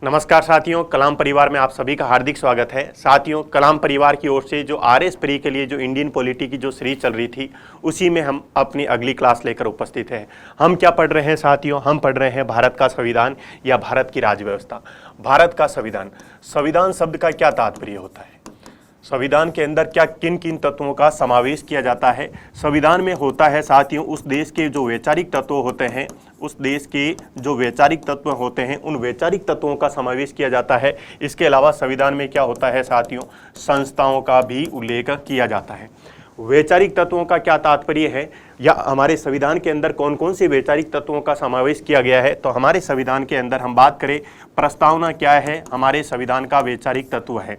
नमस्कार साथियों, कलाम परिवार में आप सभी का हार्दिक स्वागत है। साथियों, कलाम परिवार की ओर से जो आरएस प्री के लिए जो इंडियन पॉलिटी की जो सीरीज चल रही थी, उसी में हम अपनी अगली क्लास लेकर उपस्थित हैं। हम क्या पढ़ रहे हैं साथियों? हम पढ़ रहे हैं भारत का संविधान या भारत की राजव्यवस्था। भारत का संविधान, संविधान शब्द का क्या तात्पर्य होता है? संविधान के अंदर क्या किन किन तत्वों का समावेश किया जाता है? संविधान में होता है साथियों उस देश के जो वैचारिक तत्व होते हैं, उस देश के जो वैचारिक तत्व होते हैं, उन वैचारिक तत्वों का समावेश किया जाता है। इसके अलावा संविधान में क्या होता है साथियों? संस्थाओं का भी उल्लेख किया जाता है। वैचारिक तत्वों का क्या तात्पर्य है, या हमारे संविधान के अंदर कौन कौन से वैचारिक तत्वों का समावेश किया गया है? तो हमारे संविधान के अंदर हम बात करें, प्रस्तावना क्या है? हमारे संविधान का वैचारिक तत्व है।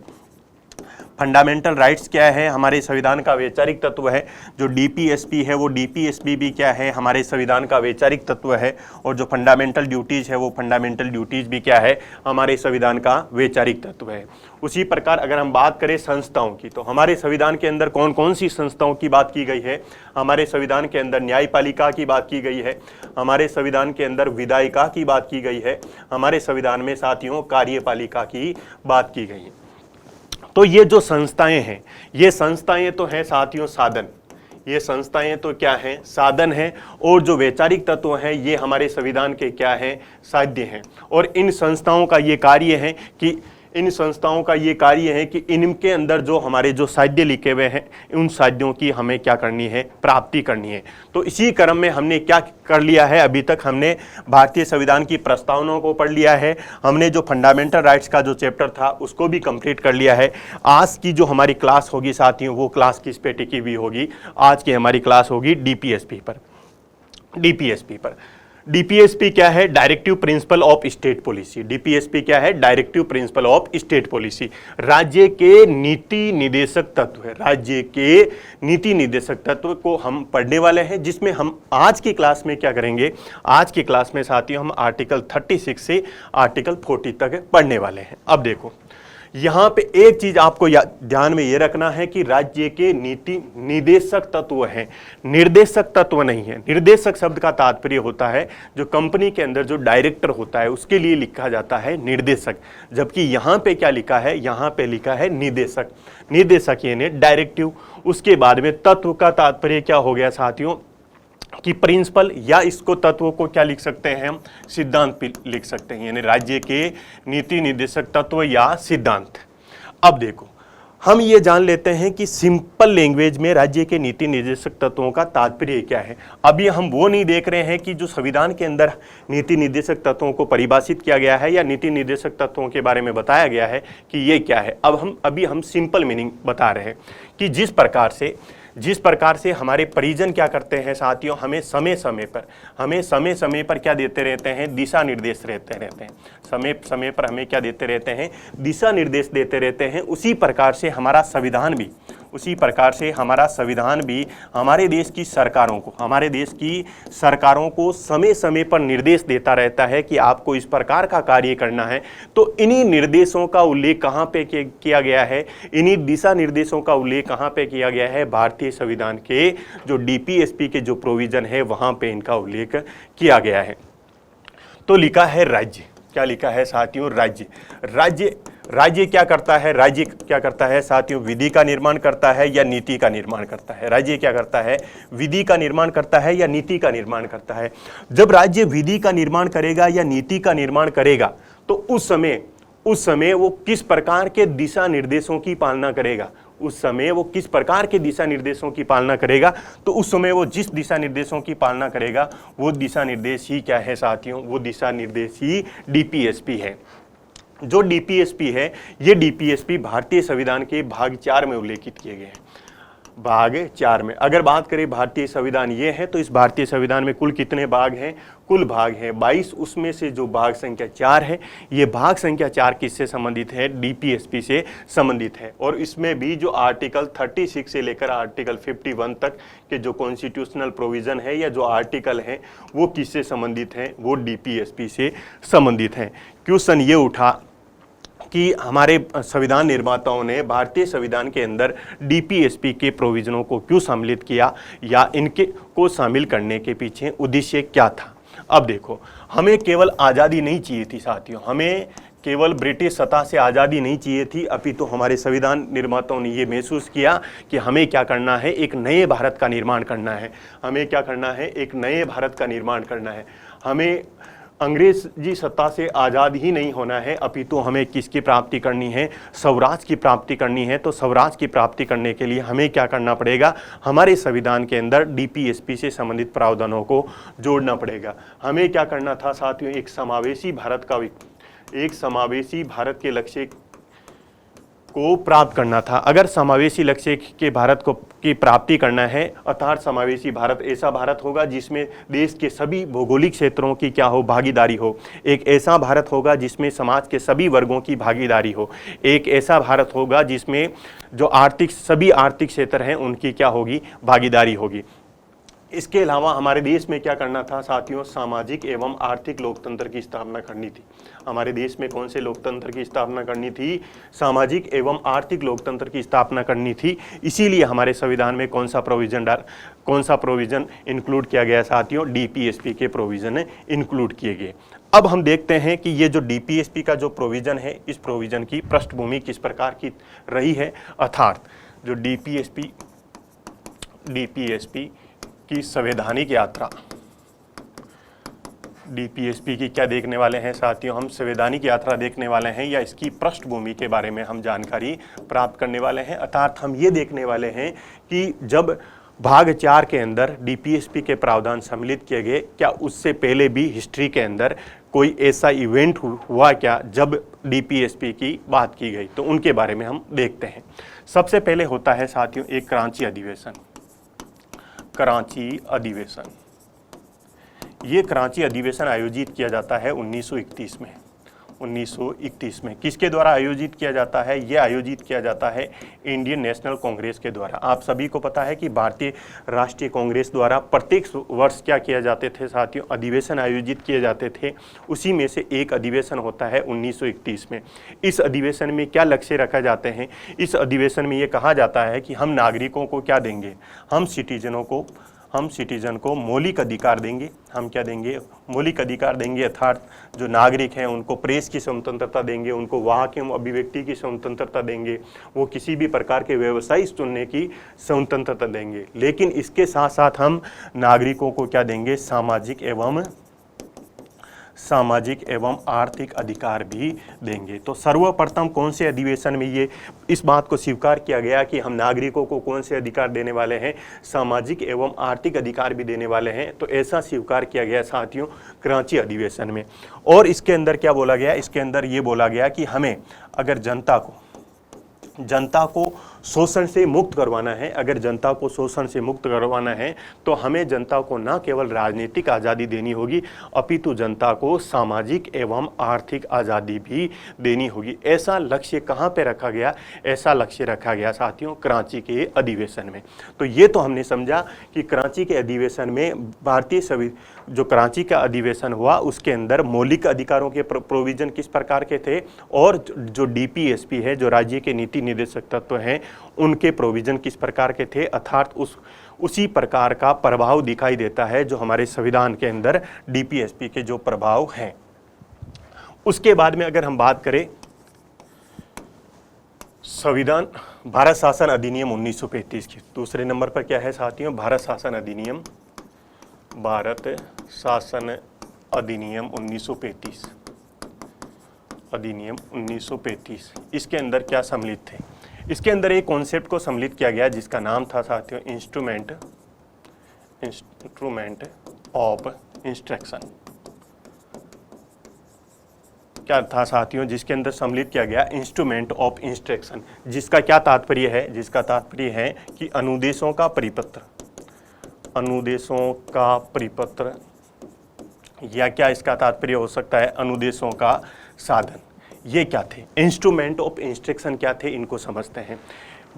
फंडामेंटल राइट्स क्या है? हमारे संविधान का वैचारिक तत्व है। जो डीपीएसपी है वो डीपीएसपी भी क्या है? हमारे संविधान का वैचारिक तत्व है। और जो फंडामेंटल ड्यूटीज़ है वो फंडामेंटल ड्यूटीज़ भी क्या है? हमारे संविधान का वैचारिक तत्व है। उसी प्रकार अगर हम बात करें संस्थाओं की, तो हमारे संविधान के अंदर कौन कौन सी संस्थाओं की बात की गई है? हमारे संविधान के अंदर न्यायपालिका की बात की गई है। हमारे संविधान के अंदर विधायिका की बात की गई है। हमारे संविधान में साथियों कार्यपालिका की बात की गई है। तो ये जो संस्थाएं हैं, ये संस्थाएं तो हैं साथियों साधन। ये संस्थाएं तो क्या हैं? साधन हैं। और जो वैचारिक तत्व हैं ये हमारे संविधान के क्या हैं? साध्य हैं। और इन संस्थाओं का ये कार्य है कि इनके अंदर जो हमारे जो साध्य लिखे हुए हैं, उन साध्यों की हमें क्या करनी है? प्राप्ति करनी है। तो इसी क्रम में हमने क्या कर लिया है? अभी तक हमने भारतीय संविधान की प्रस्तावनाओं को पढ़ लिया है। हमने जो फंडामेंटल राइट्स का जो चैप्टर था उसको भी कंप्लीट कर लिया है। आज की जो हमारी क्लास होगी साथियों, वो क्लास किस पे टिकी हुई होगी? आज की हमारी क्लास होगी डीपीएसपी पर। डीपीएसपी क्या है? Directive principle of state policy. DPSP क्या है? Directive principle of state policy. राज्य के नीति निर्देशक तत्व है। राज्य के नीति निर्देशक तत्व को हम पढ़ने वाले हैं, जिसमें हम आज की क्लास में क्या करेंगे? आज की क्लास में साथियों हम आर्टिकल 36 से आर्टिकल 40 तक पढ़ने वाले हैं। अब देखो, यहाँ पे एक चीज आपको ध्यान में ये रखना है कि राज्य के नीति निर्देशक तत्व हैं, निर्देशक तत्व नहीं है। निर्देशक शब्द का तात्पर्य होता है जो कंपनी के अंदर जो डायरेक्टर होता है उसके लिए लिखा जाता है निर्देशक, जबकि यहाँ पे क्या लिखा है? यहाँ पे लिखा है निदेशक। निदेशक यानी डायरेक्टिव। उसके बाद में तत्व का तात्पर्य क्या हो गया साथियों? कि प्रिंसिपल, या इसको तत्वों को क्या लिख सकते हैं हम? सिद्धांत लिख सकते हैं, यानी राज्य के नीति निर्देशक तत्व या सिद्धांत। अब देखो, हम ये जान लेते हैं कि सिंपल लैंग्वेज में राज्य के नीति निर्देशक तत्वों का तात्पर्य क्या है। अभी हम वो नहीं देख रहे हैं कि जो संविधान के अंदर नीति निर्देशक तत्वों को परिभाषित किया गया है या नीति निर्देशक तत्वों के बारे में बताया गया है कि ये क्या है। अभी हम सिंपल मीनिंग बता रहे हैं कि जिस प्रकार से हमारे परिजन क्या करते हैं साथियों, हमें समय समय पर क्या देते रहते हैं? दिशा निर्देश रहते हैं। समय समय पर हमें क्या देते रहते हैं? दिशा निर्देश देते रहते हैं। उसी प्रकार से हमारा संविधान भी हमारे देश की सरकारों को समय समय पर निर्देश देता रहता है कि आपको इस प्रकार का कार्य करना है। तो इन्हीं निर्देशों का उल्लेख कहाँ पे किया गया है? इन्हीं दिशा निर्देशों का उल्लेख कहाँ पे किया गया है? भारतीय संविधान के जो डीपीएसपी के जो प्रोविजन है वहाँ पे इनका उल्लेख किया गया है। तो लिखा है राज्य। क्या लिखा है साथियों? राज्य क्या करता है? राज्य क्या करता है साथियों? विधि का निर्माण करता है या नीति का निर्माण करता है? राज्य क्या करता है? विधि का निर्माण करता है या नीति का निर्माण करता है? जब राज्य विधि का निर्माण करेगा या नीति का निर्माण करेगा, तो उस समय वो किस प्रकार के दिशा निर्देशों की पालना करेगा? तो उस समय वो जिस दिशा निर्देशों की पालना करेगा, वो दिशा निर्देश ही क्या है साथियों? वो दिशा निर्देश ही डीपीएसपी है। जो डीपीएसपी है, ये डीपीएसपी भारतीय संविधान के भाग 4 में उल्लेखित किए गए हैं। भाग 4 में अगर बात करें भारतीय संविधान ये है, तो इस भारतीय संविधान में कुल कितने भाग हैं? कुल भाग हैं 22। उसमें से जो भाग संख्या 4 है, ये भाग संख्या 4 किससे संबंधित है? डीपीएसपी से संबंधित है। और इसमें भी जो आर्टिकल 36 से लेकर आर्टिकल 51 तक के जो कॉन्स्टिट्यूशनल प्रोविजन है या जो आर्टिकल हैं, वो किससे संबंधित हैं? वो डीपीएसपी से संबंधित हैं। क्वेश्चन ये उठा कि हमारे संविधान निर्माताओं ने भारतीय संविधान के अंदर डीपीएसपी के प्रोविजनों को क्यों सम्मिलित किया, या इनके को शामिल करने के पीछे उद्देश्य क्या था। अब देखो, हमें केवल आज़ादी नहीं चाहिए थी साथियों, हमें केवल ब्रिटिश सत्ता से आज़ादी नहीं चाहिए थी, अपितु हमारे संविधान निर्माताओं ने ये महसूस किया कि हमें क्या करना है, एक नए भारत का निर्माण करना है। हमें क्या करना है, एक नए भारत का निर्माण करना है। हमें अंग्रेजी सत्ता से आज़ाद ही नहीं होना है, अपितु हमें किसकी प्राप्ति करनी है, स्वराज की प्राप्ति करनी है। तो स्वराज की प्राप्ति करने के लिए हमें क्या करना पड़ेगा, हमारे संविधान के अंदर डीपीएसपी से संबंधित प्रावधानों को जोड़ना पड़ेगा। हमें क्या करना था साथियों, एक समावेशी भारत के लक्ष्य को प्राप्त करना था। अगर समावेशी लक्ष्य के भारत को की प्राप्ति करना है, अर्थात समावेशी भारत ऐसा भारत होगा जिसमें देश के सभी भौगोलिक क्षेत्रों की क्या हो, भागीदारी हो। एक ऐसा भारत होगा जिसमें समाज के सभी वर्गों की भागीदारी हो। एक ऐसा भारत होगा जिसमें जो सभी आर्थिक क्षेत्र हैं उनकी क्या होगी, भागीदारी होगी। इसके अलावा हमारे देश में क्या करना था साथियों, सामाजिक एवं आर्थिक लोकतंत्र की स्थापना करनी थी। हमारे देश में कौन से लोकतंत्र की स्थापना करनी थी, सामाजिक एवं आर्थिक लोकतंत्र की स्थापना करनी थी। इसीलिए हमारे संविधान में कौन सा प्रोविजन इंक्लूड किया गया साथियों, डीपीएसपी के प्रोविजन इंक्लूड किए गए। अब हम देखते हैं कि ये जो डीपीएसपी का जो प्रोविजन है, इस प्रोविजन की पृष्ठभूमि किस प्रकार की रही है, अर्थात जो डीपीएसपी की संवैधानिक यात्रा, डीपीएसपी की क्या देखने वाले हैं साथियों, हम संवैधानिक यात्रा देखने वाले हैं, या इसकी पृष्ठभूमि के बारे में हम जानकारी प्राप्त करने वाले हैं। अर्थात हम ये देखने वाले हैं कि जब भाग 4 के अंदर डीपीएसपी के प्रावधान सम्मिलित किए गए, क्या उससे पहले भी हिस्ट्री के अंदर कोई ऐसा इवेंट हुआ क्या जब डीपीएसपी की बात की गई, तो उनके बारे में हम देखते हैं। सबसे पहले होता है साथियों एक कराची अधिवेशन। ये कराची अधिवेशन आयोजित किया जाता है 1931 में। किसके द्वारा आयोजित किया जाता है, ये आयोजित किया जाता है इंडियन नेशनल कांग्रेस के द्वारा। आप सभी को पता है कि भारतीय राष्ट्रीय कांग्रेस द्वारा प्रत्येक वर्ष क्या किया जाते थे साथियों, अधिवेशन आयोजित किए जाते थे। उसी में से एक अधिवेशन होता है 1931 में। इस अधिवेशन में क्या लक्ष्य रखा जाते हैं, इस अधिवेशन में ये कहा जाता है कि हम नागरिकों को क्या देंगे, हम सिटीजन को मौलिक अधिकार देंगे। हम क्या देंगे, मौलिक अधिकार देंगे, अर्थात जो नागरिक हैं उनको प्रेस की स्वतंत्रता देंगे, उनको वहाँ की अभिव्यक्ति की स्वतंत्रता देंगे, वो किसी भी प्रकार के व्यवसाय चुनने की स्वतंत्रता देंगे। लेकिन इसके साथ साथ हम नागरिकों को क्या देंगे, सामाजिक एवं आर्थिक अधिकार भी देंगे। तो सर्वप्रथम कौन से अधिवेशन में ये इस बात को स्वीकार किया गया कि हम नागरिकों को कौन से अधिकार देने वाले हैं, सामाजिक एवं आर्थिक अधिकार भी देने वाले हैं। तो ऐसा स्वीकार किया गया साथियों कराची अधिवेशन में। और इसके अंदर क्या बोला गया, इसके अंदर ये बोला गया कि हमें अगर जनता को शोषण से मुक्त करवाना है, अगर जनता को शोषण से मुक्त करवाना है तो हमें जनता को न केवल राजनीतिक आज़ादी देनी होगी, अपितु जनता को सामाजिक एवं आर्थिक आज़ादी भी देनी होगी। ऐसा लक्ष्य कहाँ पे रखा गया, ऐसा लक्ष्य रखा गया साथियों कराची के अधिवेशन में। तो ये तो हमने समझा कि कराची के अधिवेशन में जो कराची का अधिवेशन हुआ उसके अंदर मौलिक अधिकारों के प्रोविजन किस प्रकार के थे, और जो डीपीएसपी है, जो राज्य के नीति निर्देशक तत्व हैं, उनके प्रोविजन किस प्रकार के थे। अर्थात उसी प्रकार का प्रभाव दिखाई देता है जो हमारे संविधान के अंदर डीपीएसपी के जो प्रभाव हैं। उसके बाद में अगर हम बात करें संविधान भारत शासन अधिनियम 1935 की, दूसरे नंबर पर क्या है साथियों, भारत शासन अधिनियम 1935। इसके अंदर क्या सम्मिलित थे, इसके अंदर एक कॉन्सेप्ट को सम्मिलित किया गया जिसका नाम था साथियों इंस्ट्रूमेंट ऑफ इंस्ट्रक्शन। क्या था साथियों, जिसके अंदर सम्मिलित किया गया इंस्ट्रूमेंट ऑफ इंस्ट्रक्शन, जिसका क्या तात्पर्य है, जिसका तात्पर्य है कि अनुदेशों का परिपत्र या क्या इसका तात्पर्य हो सकता है, अनुदेशों का साधन। ये क्या थे, इंस्ट्रूमेंट ऑफ इंस्ट्रक्शन क्या थे, इनको समझते हैं।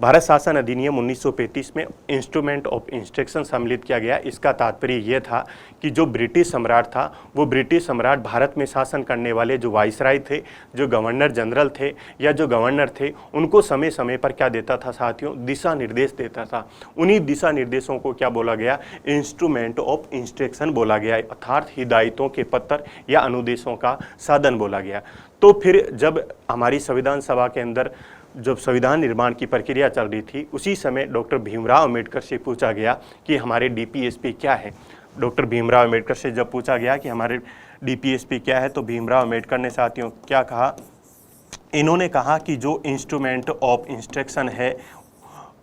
भारत शासन अधिनियम 1935 में इंस्ट्रूमेंट ऑफ इंस्ट्रक्शन सम्मिलित किया गया। इसका तात्पर्य यह था कि जो ब्रिटिश सम्राट था वो ब्रिटिश सम्राट भारत में शासन करने वाले जो वाइसराय थे, जो गवर्नर जनरल थे या जो गवर्नर थे, उनको समय समय पर क्या देता था साथियों, दिशा निर्देश देता था। उन्हीं दिशा निर्देशों को क्या बोला गया, इंस्ट्रूमेंट ऑफ इंस्ट्रक्शन बोला गया, अर्थात हिदायतों के पत्र या अनुदेशों का साधन बोला गया। तो फिर जब हमारी संविधान सभा के अंदर जब संविधान निर्माण की प्रक्रिया चल रही थी, उसी समय डॉक्टर भीमराव अंबेडकर से पूछा गया कि हमारे डीपीएसपी क्या है। डॉक्टर भीमराव अंबेडकर से जब पूछा गया कि हमारे डीपीएसपी क्या है, तो भीमराव अंबेडकर ने साथियों क्या कहा, इन्होंने कहा कि जो इंस्ट्रूमेंट ऑफ इंस्ट्रक्शन है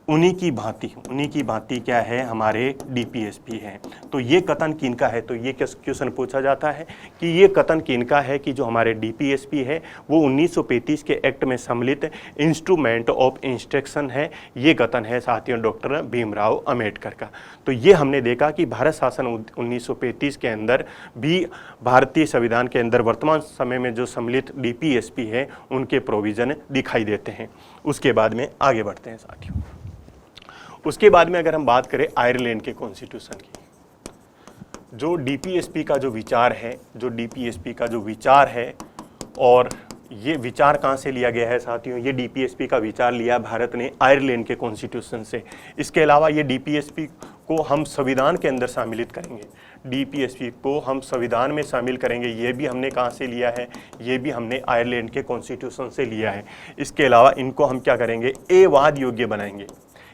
उन्हीं की भांति क्या है, हमारे डीपीएसपी है। तो ये कथन किनका है, तो ये क्वेश्चन पूछा जाता है कि ये कथन किनका है कि जो हमारे डीपीएसपी है वो 1935 के एक्ट में सम्मिलित इंस्ट्रूमेंट ऑफ इंस्ट्रक्शन है। ये कथन है साथियों डॉक्टर भीमराव अंबेडकर का। तो ये हमने देखा कि भारत शासन 1935 के अंदर भी भारतीय संविधान के अंदर वर्तमान समय में जो सम्मिलित डीपीएसपी है उनके प्रोविज़न दिखाई देते हैं। उसके बाद में आगे बढ़ते हैं साथियों। उसके बाद में अगर हम बात करें आयरलैंड के कॉन्स्टिट्यूशन की, जो डीपीएसपी का जो विचार है और ये विचार कहाँ से लिया गया है साथियों, ये डीपीएसपी का विचार लिया भारत ने आयरलैंड के कॉन्स्टिट्यूशन से। इसके अलावा ये डीपीएसपी को हम संविधान के अंदर शामिलित करेंगे, डीपीएसपी को हम संविधान में शामिल करेंगे। ये भी हमने कहाँ से लिया है, ये भी हमने आयरलैंड के कॉन्स्टिट्यूशन से लिया है। इसके अलावा इनको हम क्या करेंगे, ए-वाद योग्य बनाएंगे।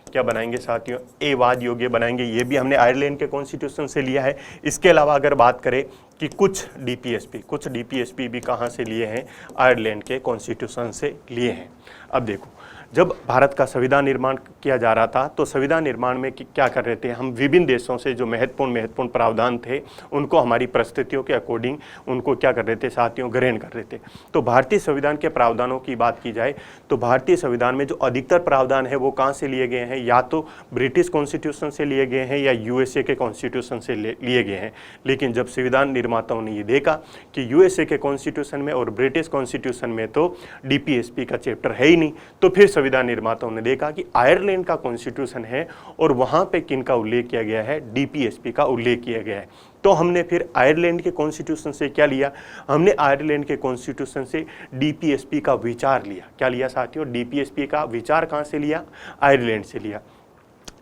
क्या बनाएंगे साथियों, ए-वाद योग्य बनाएंगे। ये भी हमने आयरलैंड के कॉन्स्टिट्यूशन से लिया है। इसके अलावा अगर बात करें कि कुछ डीपीएसपी भी कहाँ से लिए हैं, आयरलैंड के कॉन्स्टिट्यूशन से लिए हैं। अब देखो, जब भारत का संविधान निर्माण किया जा रहा था तो संविधान निर्माण में क्या कर रहे थे हम, विभिन्न देशों से जो महत्वपूर्ण प्रावधान थे उनको हमारी परिस्थितियों के अकॉर्डिंग उनको क्या कर रहे थे साथियों, ग्रहण कर रहे थे। तो भारतीय संविधान के प्रावधानों की बात की जाए तो भारतीय संविधान में जो अधिकतर प्रावधान है वो कहाँ से लिए गए हैं, या तो ब्रिटिश कॉन्स्टिट्यूशन से लिए गए हैं या यूएसए के कॉन्स्टिट्यूशन से लिए गए हैं। लेकिन जब संविधान निर्माताओं ने ये देखा कि यूएसए के कॉन्स्टिट्यूशन में और ब्रिटिश कॉन्स्टिट्यूशन में तो डीपीएसपी का चैप्टर है ही नहीं, तो फिर संविधान निर्माताओं ने देखा कि आयरलैंड का कॉन्स्टिट्यूशन है और वहां पे किनका उल्लेख किया गया है, डीपीएसपी का उल्लेख किया गया है। तो हमने फिर आयरलैंड के कॉन्स्टिट्यूशन से क्या लिया, हमने आयरलैंड के कॉन्स्टिट्यूशन से डीपीएसपी का विचार लिया। क्या लिया साथियों, डीपीएसपी का विचार कहां से लिया, आयरलैंड से लिया।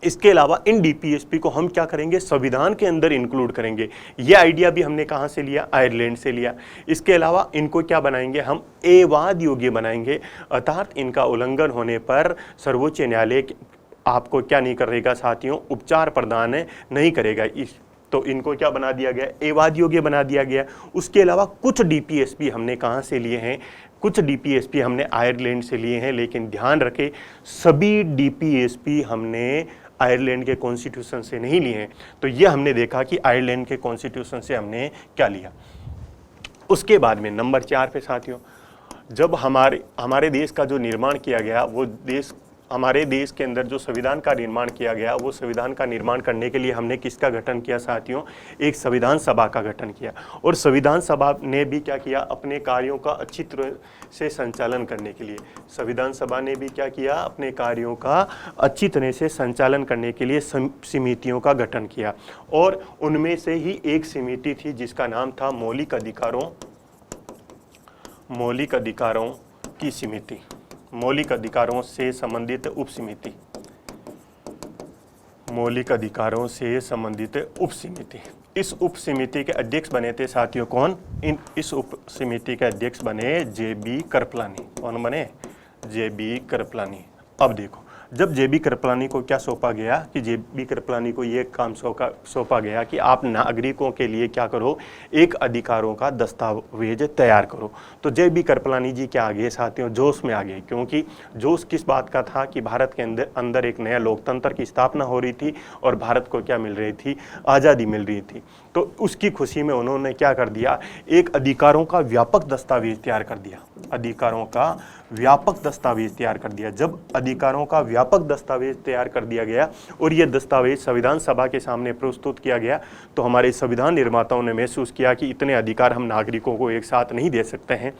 इसके अलावा इन डीपीएसपी को हम क्या करेंगे, संविधान के अंदर इंक्लूड करेंगे। ये आइडिया भी हमने कहाँ से लिया, आयरलैंड से लिया। इसके अलावा इनको क्या बनाएंगे, हम ए-वाद योग्य बनाएंगे, अर्थात इनका उल्लंघन होने पर सर्वोच्च न्यायालय आपको क्या नहीं करेगा साथियों, उपचार प्रदान नहीं करेगा। तो इनको क्या बना दिया गया, ए-वाद योग्य बना दिया गया। उसके अलावा कुछ डीपीएसपी हमने कहाँ से लिए हैं, कुछ डीपीएसपी हमने आयरलैंड से लिए हैं। लेकिन ध्यान रखें, सभी डीपीएसपी हमने आयरलैंड के कॉन्स्टिट्यूशन से नहीं लिए हैं। तो ये हमने देखा कि आयरलैंड के कॉन्स्टिट्यूशन से हमने क्या लिया। उसके बाद में नंबर 4 पे साथियों, जब हमारे देश का जो निर्माण किया गया, वो हमारे देश के अंदर जो संविधान का निर्माण किया गया, वो संविधान का निर्माण करने के लिए हमने किसका गठन किया साथियों, एक संविधान सभा का गठन किया। और संविधान सभा ने भी क्या किया, अपने कार्यों का अच्छी तरह से संचालन करने के लिए, संविधान सभा ने भी क्या किया, अपने कार्यों का अच्छी तरह से संचालन करने के लिए समितियों का गठन किया। और उनमें से ही एक समिति थी जिसका नाम था मौलिक अधिकारों की समिति, मौलिक अधिकारों से संबंधित उप समिति, मौलिक अधिकारों से संबंधित उप समिति। इस उप समिति के अध्यक्ष बने थे साथियों कौन, इस उप समिति के अध्यक्ष बने जे.बी. कृपलानी। कौन बने, जे.बी. कृपलानी। अब देखो, जब जे.बी. कृपलानी को क्या सौंपा गया कि जे.बी. कृपलानी को ये काम सौंपा गया कि आप नागरिकों के लिए क्या करो, एक अधिकारों का दस्तावेज तैयार करो। तो जे.बी. कृपलानी जी क्या आ गए साथियों, जोश में आ गए। क्योंकि जोश किस बात का था कि भारत के अंदर एक नया लोकतंत्र की स्थापना हो रही थी और भारत को क्या मिल रही थी, आज़ादी मिल रही थी। तो उसकी खुशी में उन्होंने क्या कर दिया, एक अधिकारों का व्यापक दस्तावेज तैयार कर दिया, अधिकारों का व्यापक दस्तावेज तैयार कर दिया। जब अधिकारों का व्यापक दस्तावेज तैयार कर दिया गया और यह दस्तावेज संविधान सभा के सामने प्रस्तुत किया गया, तो हमारे संविधान निर्माताओं ने महसूस किया कि इतने अधिकार हम नागरिकों को एक साथ नहीं दे सकते हैं।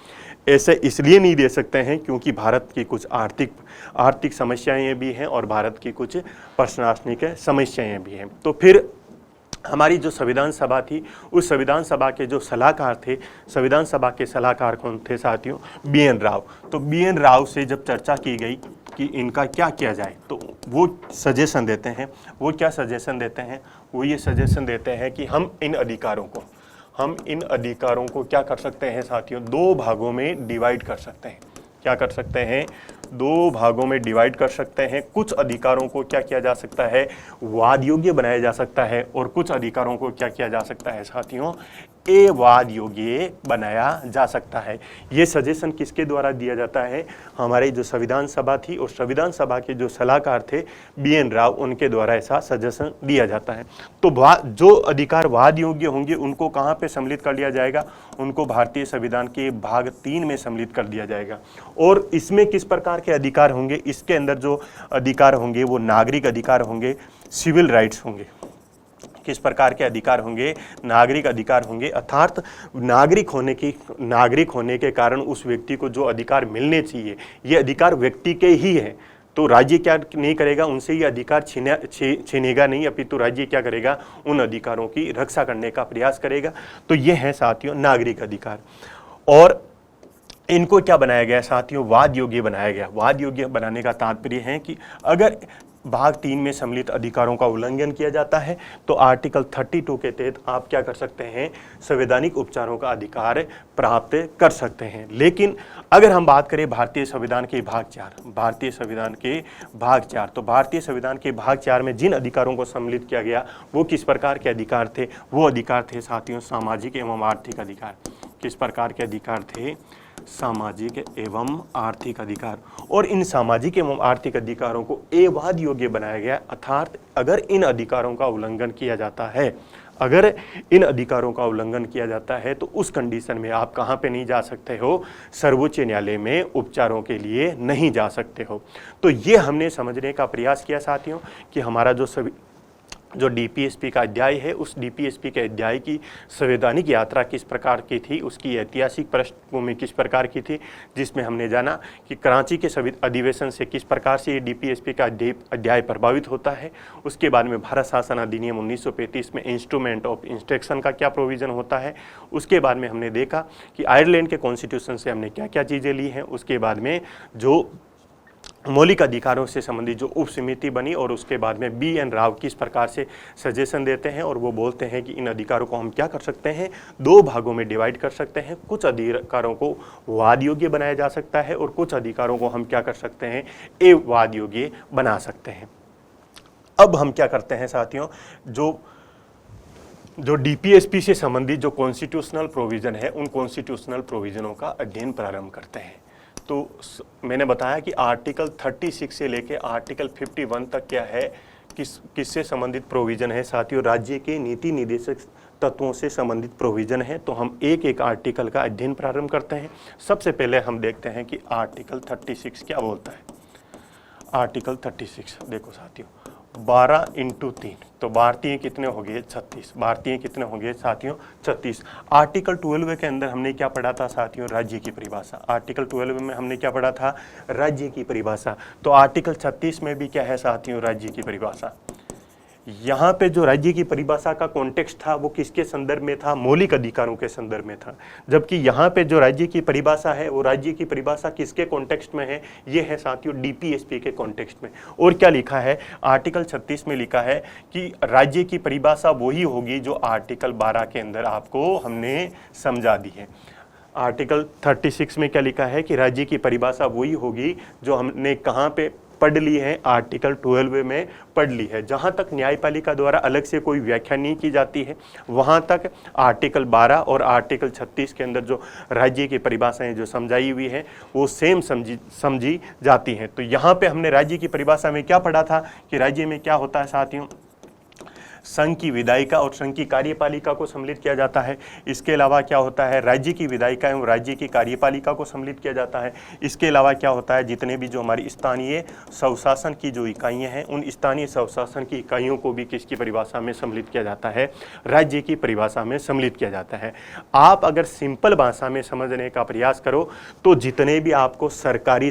ऐसे इसलिए नहीं दे सकते हैं क्योंकि भारत की कुछ आर्थिक समस्याएं भी हैं और भारत की कुछ प्रशासनिक समस्याएं भी हैं। तो फिर हमारी जो संविधान सभा थी, उस संविधान सभा के जो सलाहकार थे, संविधान सभा के सलाहकार कौन थे साथियों? BN राव। तो BN राव से जब चर्चा की गई कि इनका क्या किया जाए, तो वो सजेशन देते हैं। वो क्या सजेशन देते हैं? वो ये सजेशन देते हैं कि हम इन अधिकारों को क्या कर सकते हैं साथियों? 2 भागों में डिवाइड कर सकते हैं। क्या कर सकते हैं? 2 भागों में डिवाइड कर सकते हैं। कुछ अधिकारों को क्या किया जा सकता है? वाद योग्य बनाया जा सकता है, और कुछ अधिकारों को क्या किया जा सकता है साथियों? वाद योग्य बनाया जा सकता है। ये सजेशन किसके द्वारा दिया जाता है? हमारे जो संविधान सभा थी और संविधान सभा के जो सलाहकार थे BN राव, उनके द्वारा ऐसा सजेशन दिया जाता है। तो जो अधिकार वाद योग्य होंगे उनको कहाँ पे सम्मिलित कर लिया जाएगा? उनको भारतीय संविधान के भाग 3 में सम्मिलित कर दिया जाएगा। और इसमें किस प्रकार के अधिकार होंगे? इसके अंदर जो अधिकार होंगे वो नागरिक अधिकार होंगे, सिविल राइट्स होंगे। किस प्रकार के अधिकार होंगे? नागरिक अधिकार होंगे। अर्थात नागरिक होने के कारण उस व्यक्ति को जो अधिकार मिलने चाहिए, ये अधिकार व्यक्ति के ही है। तो राज्य क्या नहीं करेगा? उनसे ये अधिकार छीनेगा नहीं, अपितु राज्य क्या करेगा? उन अधिकारों की रक्षा करने का प्रयास करेगा। तो ये है साथियों नागरिक अधिकार। और इनको क्या बनाया गया साथियों? वाद योग्य बनाया गया। वाद योग्य बनाने का तात्पर्य है कि अगर भाग 3 में सम्मिलित अधिकारों का उल्लंघन किया जाता है तो आर्टिकल 32 के तहत आप क्या कर सकते हैं? संवैधानिक उपचारों का अधिकार प्राप्त कर सकते हैं। लेकिन अगर हम बात करें भारतीय संविधान के भाग 4, तो भारतीय संविधान के भाग 4 में जिन अधिकारों को सम्मिलित किया गया वो किस प्रकार के अधिकार थे? वो अधिकार थे साथियों सामाजिक एवं आर्थिक अधिकार। किस प्रकार के अधिकार थे? सामाजिक एवं आर्थिक अधिकार। और इन सामाजिक एवं आर्थिक अधिकारों को वाद योग्य बनाया गया। अर्थात अगर इन अधिकारों का उल्लंघन किया जाता है तो उस कंडीशन में आप कहां पे नहीं जा सकते हो? सर्वोच्च न्यायालय में उपचारों के लिए नहीं जा सकते हो। तो ये हमने समझने का प्रयास किया साथियों कि हमारा जो DPSP का अध्याय है, उस DPSP के अध्याय की संवैधानिक यात्रा किस प्रकार की थी, उसकी ऐतिहासिक पृष्ठभूमि किस प्रकार की थी, जिसमें हमने जाना कि कराची के अधिवेशन से किस प्रकार से ये DPSP का अध्याय प्रभावित होता है। उसके बाद में भारत शासन अधिनियम 1935 में इंस्ट्रूमेंट ऑफ इंस्ट्रक्शन का क्या प्रोविज़न होता है। उसके बाद में हमने देखा कि आयरलैंड के कॉन्स्टिट्यूशन से हमने क्या क्या चीज़ें ली हैं। उसके बाद में जो मौलिक अधिकारों से संबंधित जो उप समिति बनी, और उसके बाद में BN राव किस प्रकार से सजेशन देते हैं और वो बोलते हैं कि इन अधिकारों को हम क्या कर सकते हैं? 2 भागों में डिवाइड कर सकते हैं। कुछ अधिकारों को वाद योग्य बनाया जा सकता है और कुछ अधिकारों को हम क्या कर सकते हैं? वाद योग्य बना सकते हैं। अब हम क्या करते हैं साथियों? जो DPSP से संबंधित जो कॉन्स्टिट्यूशनल प्रोविज़न है, उन कॉन्स्टिट्यूशनल प्रोविज़नों का अध्ययन प्रारंभ करते हैं। तो मैंने बताया कि आर्टिकल 36 से लेकर आर्टिकल 51 तक क्या है, किससे संबंधित प्रोविज़न है साथियों? राज्य के नीति निर्देशक तत्वों से संबंधित प्रोविज़न है। तो हम एक एक आर्टिकल का अध्ययन प्रारंभ करते हैं। सबसे पहले हम देखते हैं कि आर्टिकल 36 क्या बोलता है। आर्टिकल 36 देखो साथियों, 12 × 3, तो भारतीय कितने हो गए? 36। भारतीय कितने हो गए साथियों? 36। आर्टिकल 12 के अंदर हमने क्या पढ़ा था साथियों? राज्य की परिभाषा। आर्टिकल 12 में हमने क्या पढ़ा था? राज्य की परिभाषा। तो आर्टिकल 36 में भी क्या है साथियों? राज्य की परिभाषा। यहाँ पे जो राज्य की परिभाषा का कॉन्टेक्स्ट था वो किसके संदर्भ में था? मौलिक अधिकारों के संदर्भ में था। जबकि यहाँ पे जो राज्य की परिभाषा है वो राज्य की परिभाषा किसके कॉन्टेक्स्ट में है? ये है साथियों DPSP के कॉन्टेक्स्ट में। और क्या लिखा है? आर्टिकल 36 में लिखा है कि राज्य की परिभाषा वही होगी जो आर्टिकल 12 के अंदर आपको हमने समझा दी है। आर्टिकल 36 में क्या लिखा है कि राज्य की परिभाषा वही होगी जो हमने कहाँ पे पढ़ ली है? आर्टिकल 12 में पढ़ ली है। जहाँ तक न्यायपालिका द्वारा अलग से कोई व्याख्या नहीं की जाती है, वहाँ तक आर्टिकल 12 और आर्टिकल 36 के अंदर जो राज्य की परिभाषाएं जो समझाई हुई है वो सेम समझी जाती हैं। तो यहाँ पे हमने राज्य की परिभाषा में क्या पढ़ा था कि राज्य में क्या होता है साथियों? संघ की विधायिका और संघ की कार्यपालिका को सम्मिलित किया जाता है। इसके अलावा क्या होता है, राज्य की विधायिका एवं राज्य की कार्यपालिका को सम्मिलित किया जाता है। इसके अलावा क्या होता है, जितने भी जो हमारी स्थानीय स्वशासन की जो इकाइयाँ हैं, उन स्थानीय स्वशासन की इकाइयों को भी किसकी परिभाषा में सम्मिलित किया जाता है, राज्य की परिभाषा में सम्मिलित किया जाता है। आप अगर सिंपल भाषा में समझने का प्रयास करो तो जितनी भी आपको सरकारी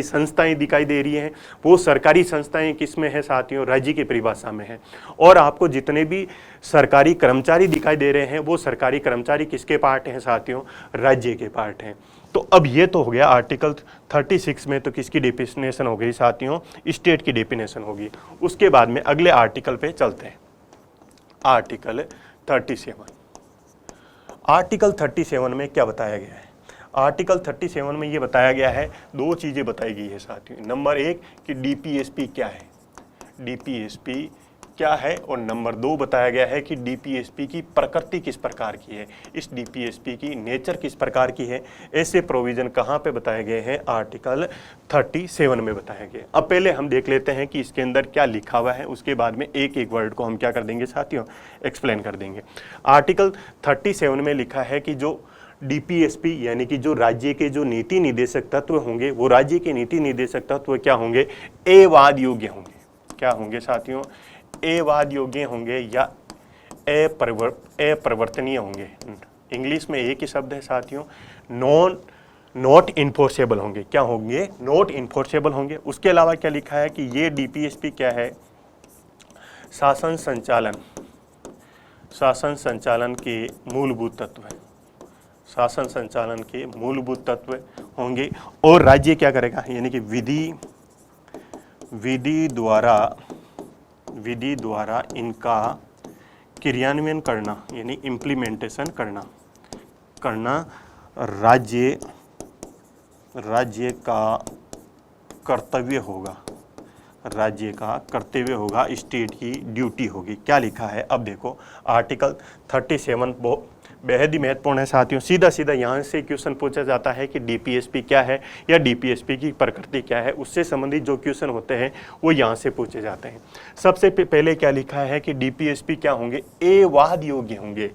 संस्थाएं दिखाई दे रही हैं, वो सरकारी संस्थाएं किसमें है साथियों, राज्य की परिभाषा में है। और आपको जितने भी सरकारी कर्मचारी दिखाई दे रहे हैं, वो सरकारी कर्मचारी किसके पार्ट हैं साथियों, राज्य के पार्ट हैं। तो अब ये तो हो गया आर्टिकल 36 में, तो किसकी डेफिनेशन हो गई साथियों, स्टेट की डेफिनेशन होगी। उसके बाद में अगले आर्टिकल पे चलते हैं, आर्टिकल 37। आर्टिकल 37 में क्या बताया गया है, आर्टिकल 37 में ये बताया गया है, दो चीज़ें बताई गई है साथियों। नंबर एक कि डीपीएसपी क्या है, डीपीएसपी क्या है, और नंबर दो बताया गया है कि डीपीएसपी की प्रकृति किस प्रकार की है, इस डीपीएसपी की नेचर किस प्रकार की है। ऐसे प्रोविजन कहाँ पे बताए गए हैं, आर्टिकल 37 में बताया गया। अब पहले हम देख लेते हैं कि इसके अंदर क्या लिखा हुआ है, उसके बाद में एक एक वर्ड को हम क्या कर देंगे साथियों, एक्सप्लेन कर देंगे। आर्टिकल 37 में लिखा है कि जो डीपीएसपी यानी कि जो राज्य के जो नीति निर्देशक तत्व होंगे, वो राज्य के नीति निर्देशक तत्व क्या होंगे, एवाद योग्य होंगे। क्या होंगे साथियों, एवाद योग्य होंगे या अपरिवर्तनीय होंगे। इंग्लिश में एक ही शब्द है साथियों, नॉट इन्फोर्सेबल होंगे। क्या होंगे, नॉट इन्फोर्सेबल होंगे। उसके अलावा क्या लिखा है कि ये डीपीएसपी क्या है, शासन संचालन के मूलभूत तत्व है, शासन संचालन के मूलभूत तत्व होंगे। और राज्य क्या करेगा, यानी कि विधि द्वारा इनका क्रियान्वयन करना, यानी इम्प्लीमेंटेशन करना राज्य का कर्तव्य होगा, राज्य का कर्तव्य होगा, स्टेट की ड्यूटी होगी। क्या लिखा है, अब देखो आर्टिकल 37 बेहद ही महत्वपूर्ण है साथियों। सीधा सीधा यहाँ से क्वेश्चन पूछा जाता है कि डीपीएसपी क्या है या डीपीएसपी की प्रकृति क्या है, उससे संबंधित जो क्वेश्चन होते हैं वो यहाँ से पूछे जाते हैं। सबसे पहले क्या लिखा है कि डीपीएसपी क्या होंगे, एवाद योग्य होंगे।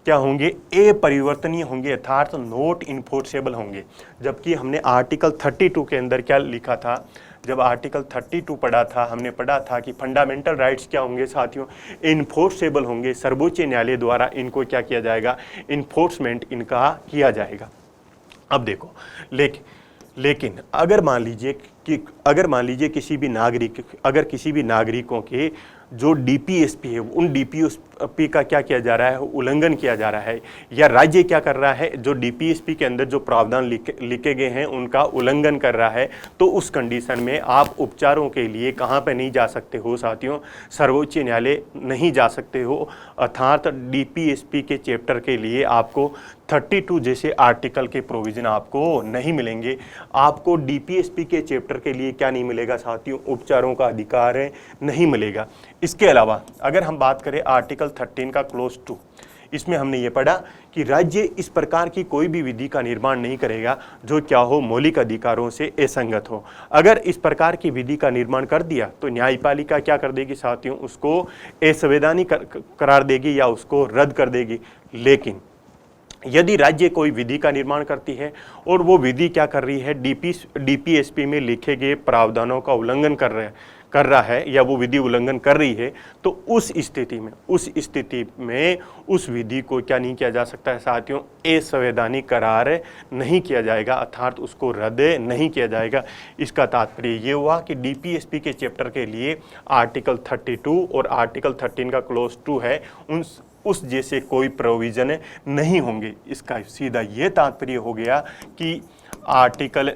क्या होंगे, अपरिवर्तनीय होंगे, अर्थात नॉट इन्फोर्सेबल होंगे। जबकि हमने आर्टिकल 32 के अंदर क्या लिखा था, जब आर्टिकल 32 पढ़ा था, हमने पढ़ा था कि फंडामेंटल राइट्स क्या होंगे साथियों, इन्फोर्सेबल होंगे। सर्वोच्च न्यायालय द्वारा इनको क्या किया जाएगा, इन्फोर्समेंट इनका किया जाएगा। अब देखो, लेकिन अगर मान लीजिए किसी भी नागरिकों के जो डीपीएसपी है, उन डीपीएसपी का क्या किया जा रहा है, उल्लंघन किया जा रहा है, या राज्य क्या कर रहा है, जो डीपीएसपी के अंदर जो प्रावधान लिखे गए हैं उनका उल्लंघन कर रहा है, तो उस कंडीशन में आप उपचारों के लिए कहाँ पे नहीं जा सकते हो साथियों, सर्वोच्च न्यायालय नहीं जा सकते हो। अर्थात डीपीएसपी के चैप्टर के लिए आपको 32 जैसे आर्टिकल के प्रोविजन आपको नहीं मिलेंगे। आपको डीपीएसपी के चैप्टर के लिए क्या नहीं मिलेगा साथियों, उपचारों का अधिकार है, नहीं मिलेगा। इसके अलावा अगर हम बात करें आर्टिकल 13 का क्लोज 2, इसमें हमने ये पढ़ा कि राज्य इस प्रकार की कोई भी विधि का निर्माण नहीं करेगा जो क्या हो, मौलिक अधिकारों से असंगत हो। अगर इस प्रकार की विधि का निर्माण कर दिया तो न्यायपालिका क्या कर देगी साथियों, उसको असंवैधानिक करार देगी या उसको रद्द कर देगी। लेकिन यदि राज्य कोई विधि का निर्माण करती है और वो विधि क्या कर रही है, डीपीएसपी में लिखे गए प्रावधानों का उल्लंघन कर रहा है या वो विधि उल्लंघन कर रही है, तो उस स्थिति में उस विधि को क्या नहीं किया जा सकता है साथियों, असंवैधानिक करार नहीं किया जाएगा, अर्थात उसको रद्द नहीं किया जाएगा। इसका तात्पर्य ये हुआ कि डीपीएसपी के चैप्टर के लिए आर्टिकल 32 और आर्टिकल 13 का क्लोज 2 है, उस जैसे कोई प्रोविजन नहीं होंगे। इसका सीधा ये तात्पर्य हो गया कि आर्टिकल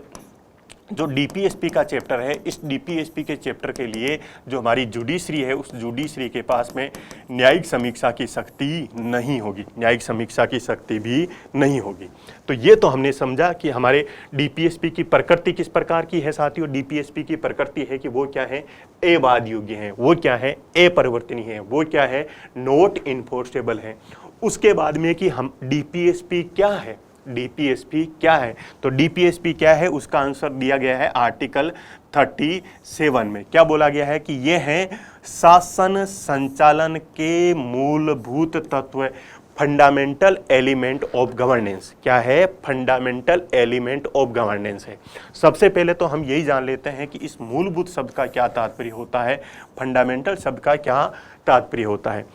जो डीपीएसपी का चैप्टर है, इस डीपीएसपी के चैप्टर के लिए जो हमारी जुडिशरी है, उस जुडिशरी के पास में न्यायिक समीक्षा की शक्ति नहीं होगी, न्यायिक समीक्षा की शक्ति भी नहीं होगी। तो ये तो हमने समझा कि हमारे डीपीएसपी की प्रकृति किस प्रकार की है साथियों। डीपीएसपी की प्रकृति है कि वो क्या है, अवाद योग्य है, वो क्या है, अपरिवर्तनीय है, वो क्या है, नॉट इन्फोर्सेबल है। उसके बाद में कि हम डीपीएसपी क्या है, डीपीएसपी क्या है? तो डीपीएसपी क्या है, उसका आंसर दिया गया है आर्टिकल 37 में। क्या बोला गया है कि ये है शासन संचालन के मूलभूत तत्व, फंडामेंटल एलिमेंट ऑफ गवर्नेंस। क्या है? फंडामेंटल एलिमेंट ऑफ गवर्नेंस है। सबसे पहले तो हम यही जान लेते हैं कि इस मूलभूत शब्द का क्या तात्पर्य होता है, फंडामेंटल शब्द का क्या तात्पर्य होता है।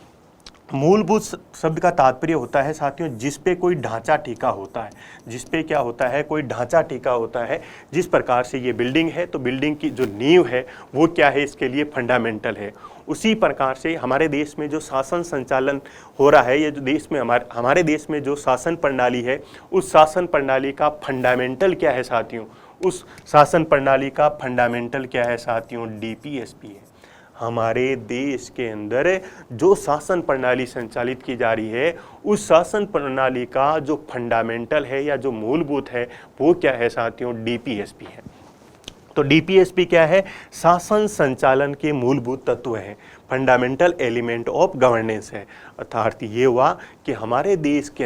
मूलभूत शब्द का तात्पर्य होता है साथियों जिस पे कोई ढांचा टिका होता है, जिस पे क्या होता है, कोई ढांचा टिका होता है। जिस प्रकार से ये बिल्डिंग है तो बिल्डिंग की जो नींव है वो क्या है, इसके लिए फंडामेंटल है। उसी प्रकार से हमारे देश में जो शासन संचालन हो रहा है, ये जो देश में हमारे देश में जो शासन प्रणाली है, उस शासन प्रणाली का फंडामेंटल क्या है साथियों, उस शासन प्रणाली का फंडामेंटल क्या है साथियों, डीपीएसपी है। हमारे देश के अंदर जो शासन प्रणाली संचालित की जा रही है, उस शासन प्रणाली का जो फंडामेंटल है या जो मूलभूत है वो क्या है साथियों, डीपीएसपी है। तो डीपीएसपी क्या है, शासन संचालन के मूलभूत तत्व हैं, फंडामेंटल एलिमेंट ऑफ गवर्नेंस है। अर्थात ये हुआ कि हमारे देश के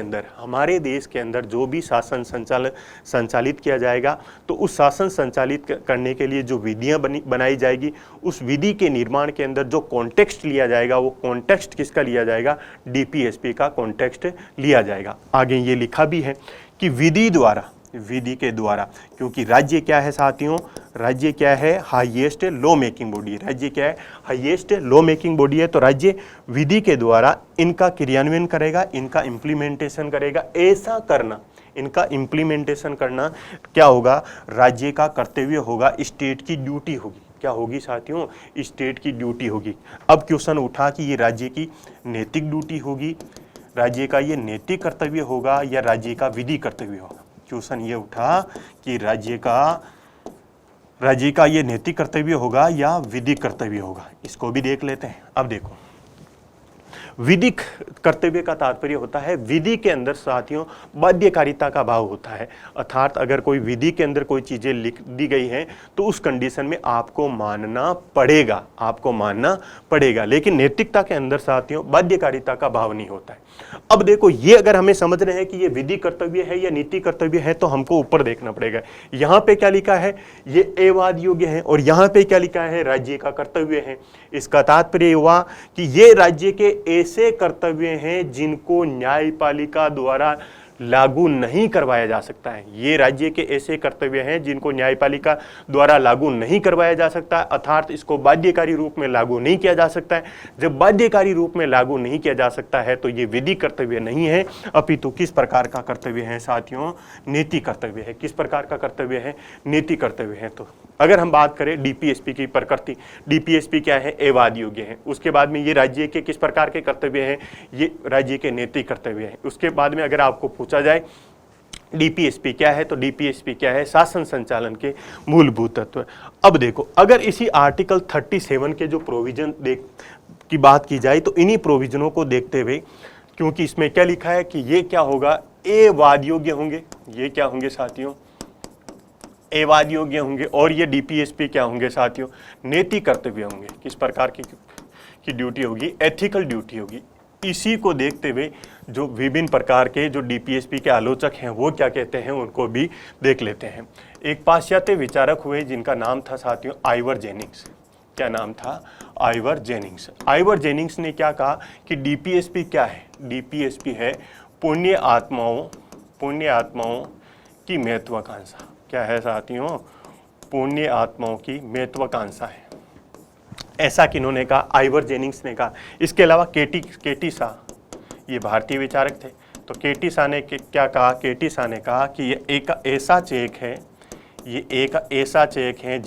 अंदर जो भी शासन संचालित किया जाएगा, तो उस शासन संचालित करने के लिए जो विधियां बनाई जाएगी, उस विधि के निर्माण के अंदर जो कॉन्टेक्स्ट लिया जाएगा, वो कॉन्टेक्स्ट किसका लिया जाएगा, डीपीएसपी का कॉन्टेक्स्ट लिया जाएगा। आगे ये लिखा भी है कि विधि के द्वारा, क्योंकि राज्य क्या है साथियों, राज्य क्या है, हाईएस्ट लॉ मेकिंग बॉडी। राज्य क्या है, हाईएस्ट लॉ मेकिंग बॉडी है। तो राज्य विधि के द्वारा इनका क्रियान्वयन करेगा, इनका इम्प्लीमेंटेशन करेगा। ऐसा करना, इनका इम्प्लीमेंटेशन करना क्या होगा, राज्य का कर्तव्य होगा, स्टेट की ड्यूटी होगी। क्या होगी साथियों, स्टेट की ड्यूटी होगी। अब क्वेश्चन उठा कि ये राज्य की नैतिक ड्यूटी होगी, राज्य का ये नैतिक कर्तव्य होगा या राज्य का विधि कर्तव्य होगा। क्वेश्चन ये उठा कि राज्य का ये नैतिक कर्तव्य होगा या विधिक कर्तव्य होगा। इसको भी देख लेते हैं। अब देखो, विधिक कर्तव्य का तात्पर्य होता है विधि के अंदर साथियों बाध्यकारिता का भाव होता है। अर्थात अगर कोई विधि के अंदर कोई चीजें लिख दी गई हैं तो उस कंडीशन में आपको मानना पड़ेगा, लेकिन नैतिकता के अंदर साथियों बाध्यकारिता का भाव नहीं होता है। अब देखो, ये अगर हमें समझ रहे हैं कि ये विधि कर्तव्य है या नीति कर्तव्य है, तो हमको ऊपर देखना पड़ेगा। यहाँ पे क्या लिखा है, ये एवाद योग्य है, और यहाँ पे क्या लिखा है, राज्य का कर्तव्य है। इसका तात्पर्य हुआ कि ये राज्य के ऐसे कर्तव्य हैं जिनको न्यायपालिका द्वारा लागू नहीं करवाया जा सकता है। ये राज्य के ऐसे कर्तव्य हैं जिनको न्यायपालिका द्वारा लागू नहीं करवाया जा सकता है, अर्थात इसको बाध्यकारी रूप में लागू नहीं किया जा सकता है। जब बाध्यकारी रूप में लागू नहीं किया जा सकता है तो ये विधि कर्तव्य नहीं है, अपितु किस प्रकार का कर्तव्य है साथियों, नीति कर्तव्य है। किस प्रकार का कर्तव्य है, नीति कर्तव्य है। तो अगर हम बात करें डीपीएसपी की प्रकृति, डीपीएसपी क्या है, एवाद योग्य है। उसके बाद में ये राज्य के किस प्रकार के कर्तव्य हैं, ये राज्य के नैतिक कर्तव्य हैं। उसके बाद में अगर आपको पूछा जाए डीपीएसपी क्या है, तो डीपीएसपी क्या है, शासन संचालन के मूलभूत तत्व। अब देखो, अगर इसी आर्टिकल 37 के जो प्रोविजन की बात की जाए तो इन्हीं प्रोविजनों को देखते हुए, क्योंकि इसमें क्या लिखा है कि ये क्या होगा, एवाद योग्य होंगे। ये क्या होंगे साथियों, एवाद योग्य होंगे। और ये डीपीएसपी क्या होंगे साथियों, नैतिक कर्तव्य होंगे। किस प्रकार की ड्यूटी होगी, एथिकल ड्यूटी होगी। इसी को देखते हुए जो विभिन्न प्रकार के जो डीपीएसपी के आलोचक हैं वो क्या कहते हैं, उनको भी देख लेते हैं। एक पाश्चात्य विचारक हुए जिनका नाम था साथियों आइवर जेनिंग्स। क्या नाम था, आइवर जेनिंग्स। आइवर जेनिंग्स ने क्या कहा कि डीपीएसपी क्या है, डीपीएसपी है पुण्य आत्माओं की महत्वाकांक्षा। क्या है साथियों, पुण्य आत्माओं की महत्वाकांक्षा है। ऐसा किन्होंने कहा, आइवर जेनिंग्स ने कहा। इसके अलावा केटी शाह, ये भारतीय विचारक थे। तो केटी शाह ने क्या कहा, केटी शाह ने कहा कि ये एक ऐसा चेक है, ये एक ऐसा चेक है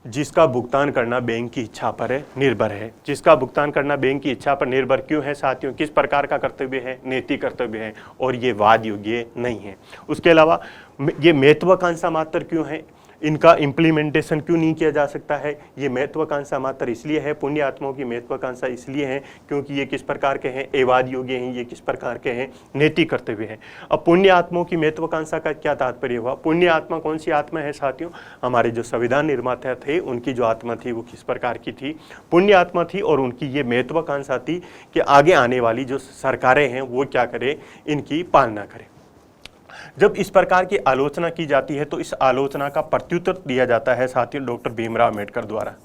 जिसका भुगतान करना बैंक की इच्छा पर निर्भर है। जिसका भुगतान करना बैंक की इच्छा पर निर्भर क्यों है साथियों, किस प्रकार का कर्तव्य है, नैतिक कर्तव्य है, और ये वाद योग्य नहीं है। उसके अलावा ये महत्वाकांक्षा मात्र क्यों है, इनका इम्प्लीमेंटेशन क्यों नहीं किया जा सकता है। ये महत्वाकांक्षा मात्र इसलिए है, पुण्य आत्माओं की महत्वाकांक्षा इसलिए है क्योंकि ये किस प्रकार के हैं, एवाद योग्य हैं, ये किस प्रकार के हैं, नैतिक कर्तव्य हैं। अब पुण्य आत्माओं की महत्वाकांक्षा का क्या तात्पर्य हुआ, पुण्य आत्मा कौन सी आत्मा है साथियों, हमारे जो संविधान निर्माता थे उनकी जो आत्मा थी वो किस प्रकार की थी, पुण्य आत्मा थी। और उनकी ये महत्वाकांक्षा थी कि आगे आने वाली जो सरकारें हैं वो क्या करें, इनकी पालना करें। जब इस प्रकार की आलोचना की जाती है तो इस आलोचना का प्रत्युत्तर दिया जाता है साथियों डॉक्टर भीमराव अम्बेडकर द्वारा।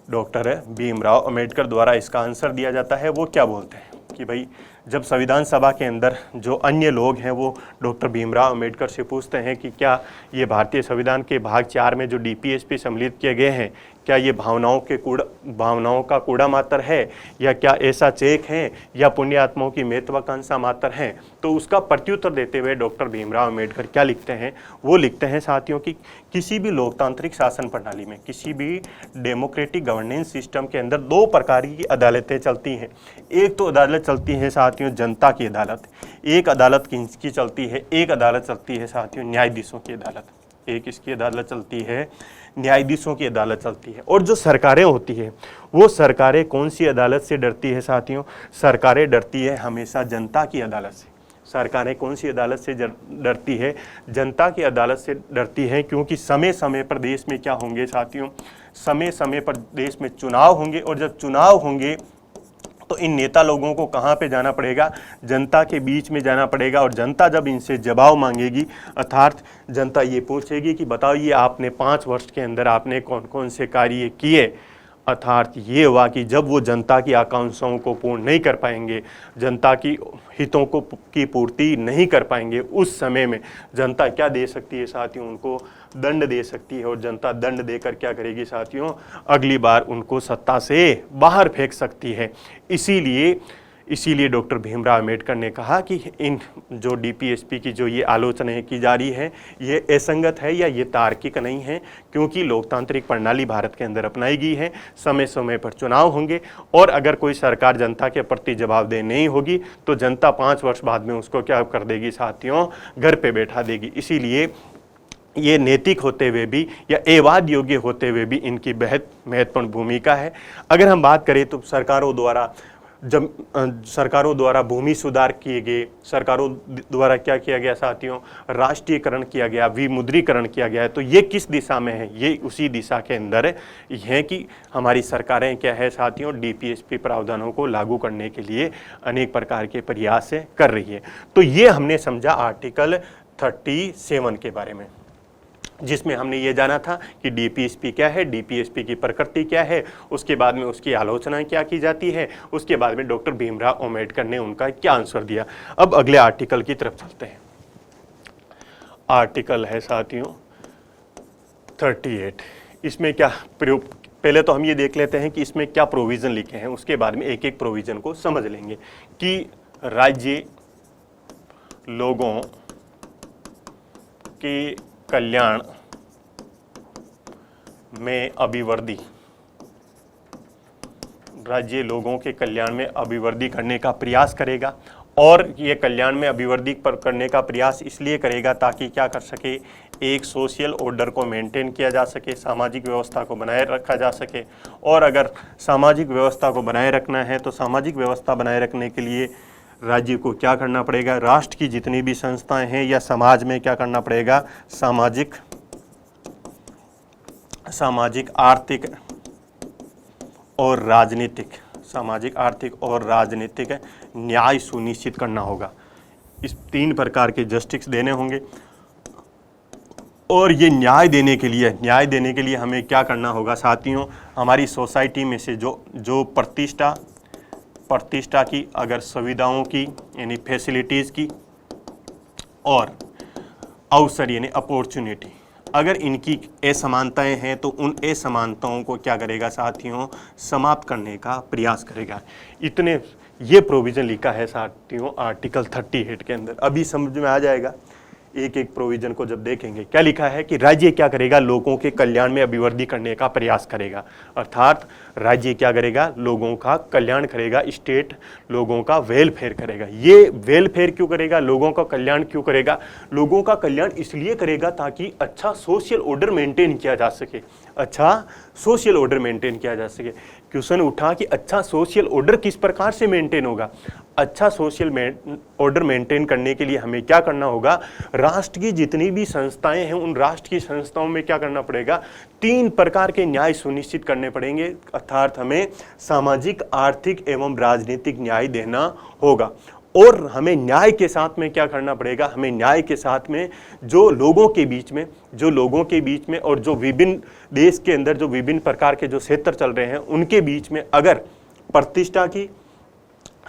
डॉक्टर भीमराव अम्बेडकर द्वारा इसका आंसर दिया जाता है। वो क्या बोलते हैं कि भाई जब संविधान सभा के अंदर जो अन्य लोग हैं वो डॉक्टर भीमराव अम्बेडकर से पूछते हैं कि क्या ये भारतीय संविधान के भाग 4 में जो डीपीएसपी सम्मिलित किए गए हैं क्या ये भावनाओं का कूड़ा मात्र है या क्या ऐसा चेक है या पुण्यात्माओं की महत्वाकांक्षा मात्र है, तो उसका प्रत्युत्तर देते हुए डॉक्टर भीमराव अम्बेडकर क्या लिखते हैं, वो लिखते हैं साथियों कि किसी भी लोकतांत्रिक शासन प्रणाली में, किसी भी डेमोक्रेटिक गवर्नेंस सिस्टम के अंदर 2 प्रकार की अदालतें चलती हैं। एक तो अदालत चलती है साथियों जनता की अदालत, एक अदालत किसकी चलती है, एक अदालत चलती है साथियों न्यायाधीशों की अदालत। एक इसकी अदालत चलती है न्यायाधीशों की अदालत चलती है। और जो सरकारें होती है वो सरकारें कौन सी अदालत से डरती है साथियों, सरकारें डरती है हमेशा जनता की अदालत से। सरकारें कौन सी अदालत से डरती है, जनता की अदालत से डरती है, क्योंकि समय समय पर देश में क्या होंगे साथियों, समय समय पर देश में चुनाव होंगे और जब चुनाव होंगे तो इन नेता लोगों को कहाँ पे जाना पड़ेगा, जनता के बीच में जाना पड़ेगा। और जनता जब इनसे जवाब मांगेगी अर्थात जनता ये पूछेगी कि बताइए आपने 5 वर्ष के अंदर आपने कौन कौन से कार्य किए, अर्थात ये हुआ कि जब वो जनता की आकांक्षाओं को पूर्ण नहीं कर पाएंगे, जनता की हितों को की पूर्ति नहीं कर पाएंगे, उस समय में जनता क्या दे सकती है साथियों, उनको दंड दे सकती है। और जनता दंड देकर क्या करेगी साथियों, अगली बार उनको सत्ता से बाहर फेंक सकती है। इसीलिए डॉक्टर भीमराव अम्बेडकर ने कहा कि इन जो डीपीएसपी की जो ये आलोचनाएं की जा रही है ये असंगत है या ये तार्किक नहीं है, क्योंकि लोकतांत्रिक प्रणाली भारत के अंदर अपनाई गई है, समय समय पर चुनाव होंगे और अगर कोई सरकार जनता के प्रति जवाबदेह नहीं होगी तो जनता 5 वर्ष बाद में उसको क्या कर देगी साथियों, घर पे बैठा देगी। इसीलिए ये नैतिक होते हुए भी या एवाद योग्य होते हुए भी इनकी बेहद महत्वपूर्ण भूमिका है। अगर हम बात करें तो सरकारों द्वारा भूमि सुधार किए गए, सरकारों द्वारा क्या किया गया साथियों, राष्ट्रीयकरण किया गया, विमुद्रीकरण किया गया है। तो ये किस दिशा में है, ये उसी दिशा के अंदर है कि हमारी सरकारें क्या है साथियों, डीपीएसपी प्रावधानों को लागू करने के लिए अनेक प्रकार के प्रयास कर रही है। तो ये हमने समझा आर्टिकल 37 के बारे में, जिसमें हमने ये जाना था कि डीपीएसपी क्या है, डीपीएसपी की प्रकृति क्या है, उसके बाद में उसकी आलोचना क्या की जाती है, उसके बाद में डॉक्टर भीमराव अम्बेडकर ने उनका क्या आंसर दिया। अब अगले आर्टिकल की तरफ चलते हैं। आर्टिकल है साथियों 38। इसमें क्या प्रयोग, पहले तो हम ये देख लेते हैं कि इसमें क्या प्रोविज़न लिखे हैं, उसके बाद में एक एक प्रोविज़न को समझ लेंगे कि राज्य लोगों के कल्याण में अभिवृद्धि, राज्य लोगों के कल्याण में अभिवृद्धि करने का प्रयास करेगा। और ये कल्याण में अभिवृद्धि करने का प्रयास इसलिए करेगा ताकि क्या कर सके, एक सोशल ऑर्डर को मेंटेन किया जा सके, सामाजिक व्यवस्था को बनाए रखा जा सके। और अगर सामाजिक व्यवस्था को बनाए रखना है तो सामाजिक व्यवस्था बनाए रखने के लिए राज्य को क्या करना पड़ेगा, राष्ट्र की जितनी भी संस्थाएं हैं या समाज में क्या करना पड़ेगा, सामाजिक आर्थिक और राजनीतिक न्याय सुनिश्चित करना होगा। इस 3 प्रकार के जस्टिस देने होंगे। और ये न्याय देने के लिए हमें क्या करना होगा साथियों, हमारी सोसाइटी में से जो प्रतिष्ठा की, अगर सुविधाओं की यानी फैसिलिटीज़ की और अवसर यानी अपॉर्चुनिटी, अगर इनकी असमानताएं हैं तो उन असमानताओं को क्या करेगा साथियों, समाप्त करने का प्रयास करेगा। इतने ये प्रोविज़न लिखा है साथियों आर्टिकल 38 के अंदर। अभी समझ में आ जाएगा एक एक प्रोविज़न को जब देखेंगे। क्या लिखा है कि राज्य क्या करेगा, लोगों के कल्याण में अभिवृद्धि करने का प्रयास करेगा। अर्थात राज्य क्या करेगा, लोगों का कल्याण करेगा, स्टेट लोगों का वेलफेयर करेगा। ये वेलफेयर क्यों करेगा, लोगों का कल्याण क्यों करेगा, लोगों का कल्याण इसलिए करेगा ताकि अच्छा सोशल ऑर्डर मेंटेन किया जा सके, अच्छा सोशल ऑर्डर मेंटेन किया जा सके। क्वेश्चन उठा कि अच्छा सोशल ऑर्डर किस प्रकार से मेंटेन होगा। अच्छा सोशल ऑर्डर मेंटेन करने के लिए हमें क्या करना होगा, राष्ट्र की जितनी भी संस्थाएं हैं उन राष्ट्र की संस्थाओं में क्या करना पड़ेगा, 3 प्रकार के न्याय सुनिश्चित करने पड़ेंगे। अर्थात हमें सामाजिक, आर्थिक एवं राजनीतिक न्याय देना होगा। और हमें न्याय के साथ में क्या करना पड़ेगा, हमें न्याय के साथ में जो लोगों के बीच में और जो विभिन्न देश के अंदर जो विभिन्न प्रकार के जो क्षेत्र चल रहे हैं उनके बीच में अगर प्रतिष्ठा की,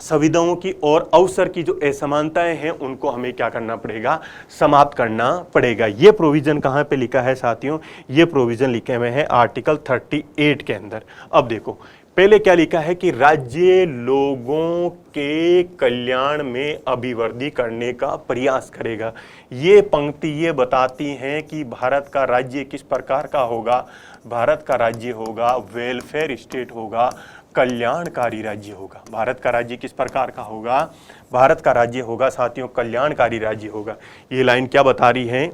सुविधाओं की और अवसर की जो असमानताएं हैं उनको हमें क्या करना पड़ेगा, समाप्त करना पड़ेगा। ये प्रोविजन कहाँ पे लिखा है साथियों, ये प्रोविजन लिखे हुए हैं आर्टिकल 38 के अंदर। अब देखो पहले क्या लिखा है कि राज्य लोगों के कल्याण में अभिवृद्धि करने का प्रयास करेगा। ये पंक्ति ये बताती हैं कि भारत का राज्य किस प्रकार का होगा, भारत का राज्य होगा वेलफेयर स्टेट होगा, कल्याणकारी राज्य होगा। भारत का राज्य किस प्रकार का होगा, भारत का राज्य होगा साथियों कल्याणकारी राज्य होगा। ये लाइन क्या बता रही है,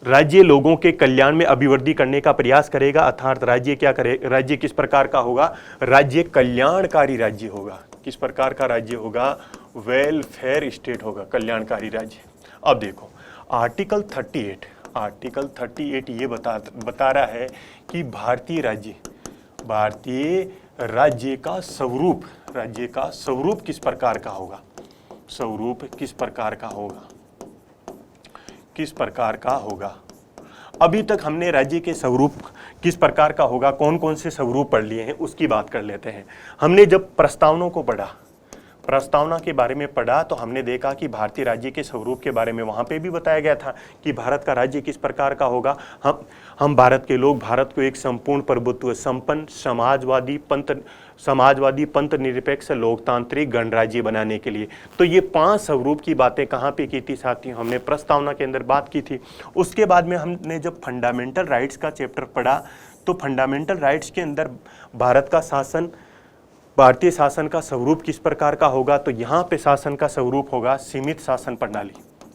राज्य लोगों के कल्याण में अभिवृद्धि करने का प्रयास करेगा, अर्थात राज्य क्या करे, राज्य किस प्रकार का होगा, राज्य कल्याणकारी राज्य होगा। किस प्रकार का राज्य होगा, वेलफेयर स्टेट होगा, कल्याणकारी राज्य। अब देखो आर्टिकल 38 ये बता रहा है कि भारतीय राज्य का स्वरूप किस प्रकार का होगा, स्वरूप किस प्रकार का होगा। अभी तक हमने राज्य के स्वरूप किस प्रकार का होगा, कौन कौन से स्वरूप पढ़ लिए हैं उसकी बात कर लेते हैं। हमने जब प्रस्तावना के बारे में पढ़ा तो हमने देखा कि भारतीय राज्य के स्वरूप के बारे में वहाँ पे भी बताया गया था कि भारत का राज्य किस प्रकार का होगा। हम भारत के लोग भारत को एक संपूर्ण प्रभुत्व संपन्न समाजवादी पंथ निरपेक्ष लोकतांत्रिक गणराज्य बनाने के लिए। तो ये 5 स्वरूप की बातें कहाँ पे की थी साथियों, हमने प्रस्तावना के अंदर बात की थी। उसके बाद में हमने जब फंडामेंटल राइट्स का चैप्टर पढ़ा तो फंडामेंटल राइट्स के अंदर भारतीय शासन का स्वरूप किस प्रकार का होगा, तो यहाँ पे शासन का स्वरूप होगा सीमित शासन प्रणाली।